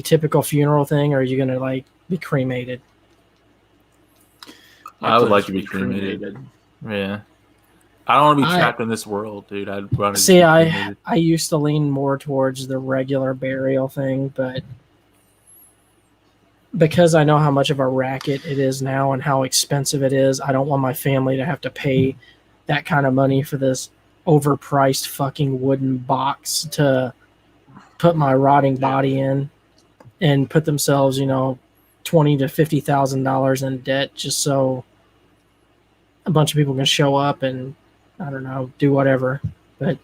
typical funeral thing, or are you gonna like be cremated? I would like to be cremated. Yeah. I don't want to be trapped in this world, dude. I'd rather see. I used to lean more towards the regular burial thing, but because I know how much of a racket it is now and how expensive it is, I don't want my family to have to pay that kind of money for this overpriced fucking wooden box to put my rotting body in and put themselves, $20,000 to $50,000 in debt just so a bunch of people can show up and, I don't know, do whatever. But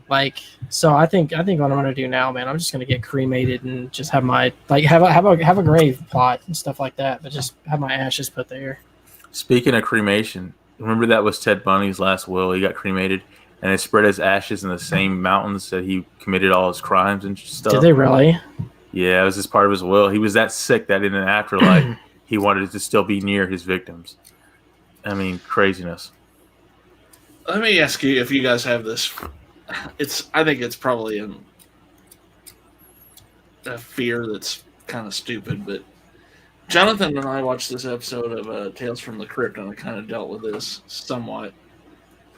like, so I think what I'm gonna do now, man, I'm just gonna get cremated and just have my have a grave plot and stuff like that, but just have my ashes put there. Speaking of cremation, remember that was Ted Bundy's last will? He got cremated, and they spread his ashes in the same mountains that he committed all his crimes and stuff. Did they really? Yeah, it was just part of his will. He was that sick that in an afterlife he wanted to still be near his victims. Craziness. Let me ask you if you guys have this. I think it's probably a fear that's kind of stupid, but Jonathan and I watched this episode of Tales from the Crypt, and I kind of dealt with this somewhat.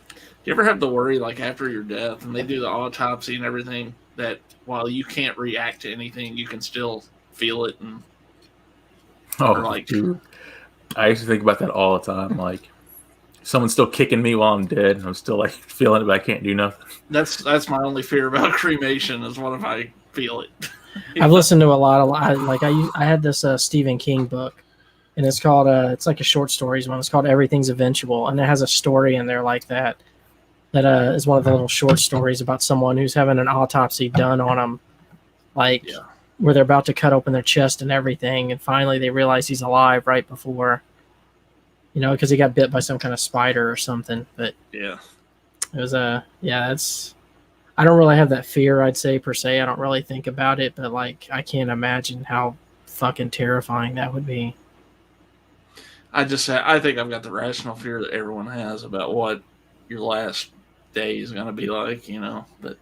Do you ever have to worry, like after your death, and they do the autopsy and everything, that while you can't react to anything, you can still feel it? And dude. I used to think about that all the time. Like, someone's still kicking me while I'm dead, and I'm still like feeling it, but I can't do nothing. That's my only fear about cremation is what if I feel it? I've listened to a lot of I had this Stephen King book, and it's called it's like a short stories one. It's called Everything's Eventual, and it has a story in there like that is one of the little short stories about someone who's having an autopsy done on them, like where they're about to cut open their chest and everything, and finally they realize he's alive right before, because he got bit by some kind of spider or something. But yeah, it was it's. I don't really have that fear, I'd say, per se. I don't really think about it, but like I can't imagine how fucking terrifying that would be. I think I've got the rational fear that everyone has about what your last day is going to be like, but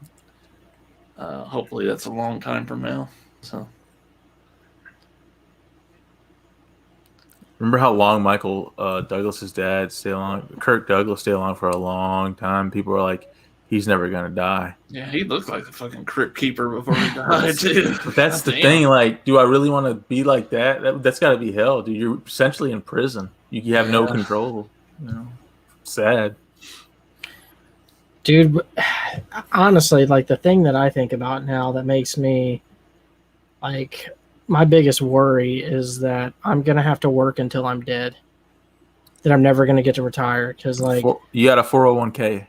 hopefully that's a long time from now. So remember how long Michael Douglas's dad stayed along? Kirk Douglas stayed along for a long time. People were like, he's never going to die. Yeah, he looked like a fucking crypt keeper before he died, too. But that's the thing. Like, do I really want to be like that? That's got to be hell, dude. You're essentially in prison. You have no control. Sad. Dude, honestly, like the thing that I think about now that makes me, like, my biggest worry is that I'm going to have to work until I'm dead. That I'm never going to get to retire. Because, like, you got a 401k.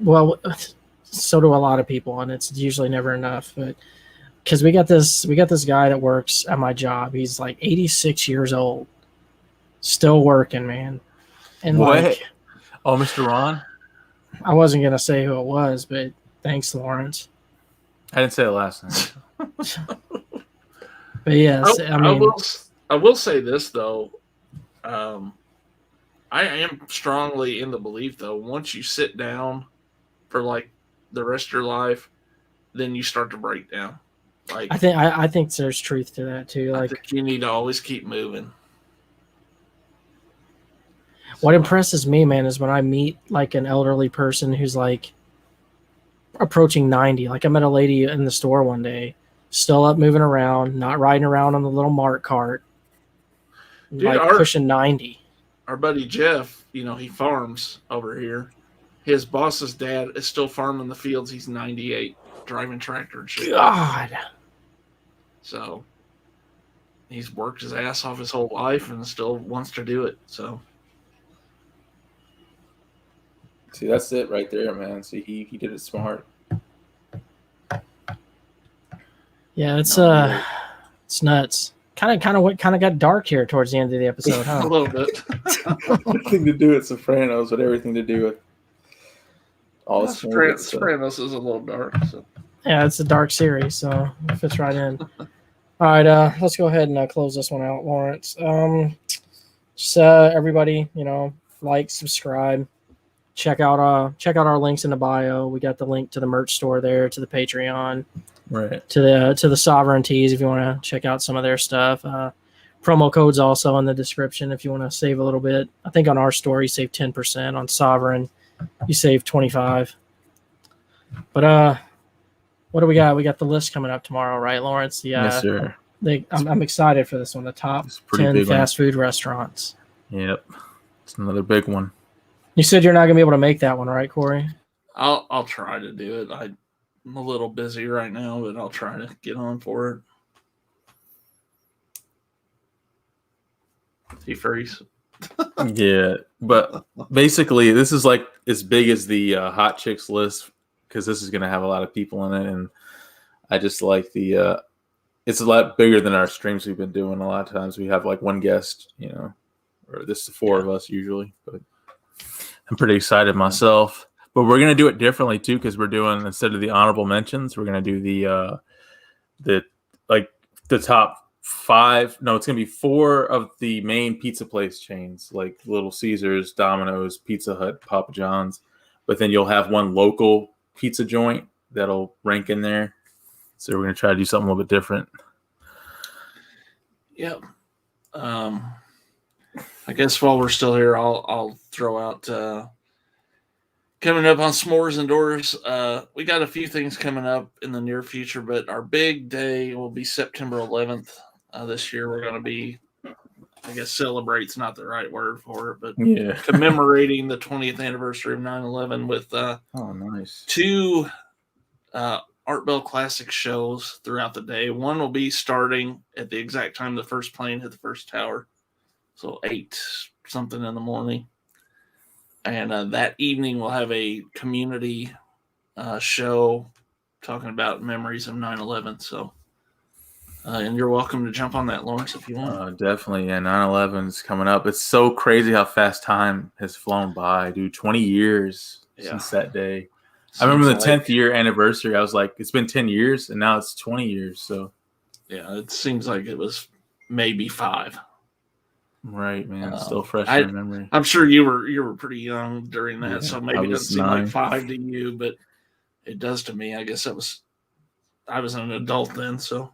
Well, so do a lot of people, and it's usually never enough. But because we got this guy that works at my job. He's like 86 years old, still working, man. And what? Like, oh, Mr. Ron. I wasn't gonna say who it was, but thanks, Lawrence. I didn't say it last night. But yes, I will say this though. I am strongly in the belief, though, once you sit down for like the rest of your life, then you start to break down. Like I think there's truth to that too. Like, I think you need to always keep moving. What impresses me, man, is when I meet like an elderly person who's like approaching 90. Like I met a lady in the store one day, still up moving around, not riding around on the little Mart cart, Dude, like pushing 90. Our buddy Jeff, he farms over here. His boss's dad is still farming the fields. He's 98, driving tractor and shit. God. So he's worked his ass off his whole life and still wants to do it. So see, that's it right there, man. See, he did it smart. Yeah, it's nuts. Kind of got dark here towards the end of the episode, huh? A little bit. Nothing to do with Sopranos, but everything to do with all the Sopranos is a little dark. So. Yeah, it's a dark series, so it fits right in. All right, let's go ahead and close this one out, Lawrence. Just everybody, like, subscribe, check out our links in the bio. We got the link to the merch store there, to the Patreon. Right. To the Sovereignties if you want to check out some of their stuff. Promo codes also in the description if you want to save a little bit. I think on our store you save 10%. On Sovereign you save 25%. But what do we got? We got the list coming up tomorrow, right, Lawrence? Yes, sir. I'm excited for this one. The top 10 fast food restaurants. Yep, it's another big one. You said you're not gonna be able to make that one, right, Corey? I'll try to do it. I'm a little busy right now, but I'll try to get on for it. He freeze. Yeah, but basically, this is like as big as the Hot Chicks list because this is going to have a lot of people in it, and I just like the. It's a lot bigger than our streams we've been doing. A lot of times we have like one guest, or this is 4 of us usually. But I'm pretty excited myself. But we're going to do it differently too because we're doing, instead of the honorable mentions, we're going to do the top 5. No, it's going to be 4 of the main pizza place chains, like Little Caesars, Domino's, Pizza Hut, Papa John's. But then you'll have one local pizza joint that'll rank in there. So we're going to try to do something a little bit different. Yep. I guess while we're still here, I'll throw out coming up on S'mores and Doors. We got a few things coming up in the near future, but our big day will be September 11th. This year we're going to be I guess celebrate's not the right word for it, but Yeah. commemorating the 20th anniversary of 9/11 with nice. 2 Art Bell Classic shows throughout the day. One will be starting at the exact time the first plane hit the first tower, so 8 something in the morning. And that evening we'll have a community show talking about memories of 9/11. So, and you're welcome to jump on that, Lawrence, if you want. Definitely. Yeah, 9/11's coming up. It's so crazy how fast time has flown by, dude. 20 years since that day. I remember the 10th year anniversary. I was like, it's been 10 years, and now it's 20 years. So, yeah, it seems like it was maybe 5. Right, man. Still fresh in memory. I'm sure you were pretty young during that, so maybe it doesn't seem 9. like 5 to you, but it does to me. I guess I was an adult then, so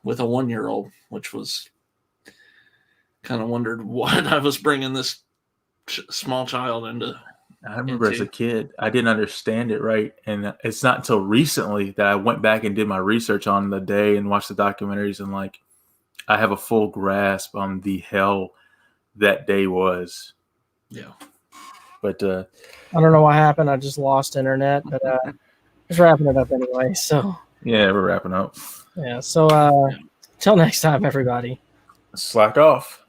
with a 1-year-old, which was kind of wondered what I was bringing this small child into. I remember as a kid, I didn't understand it, right? And it's not until recently that I went back and did my research on the day and watched the documentaries, and like, I have a full grasp on the hell that day was. Yeah. But I don't know what happened. I just lost internet, but just wrapping it up anyway. So yeah, we're wrapping up. yeah. So till next time, everybody. Slack off.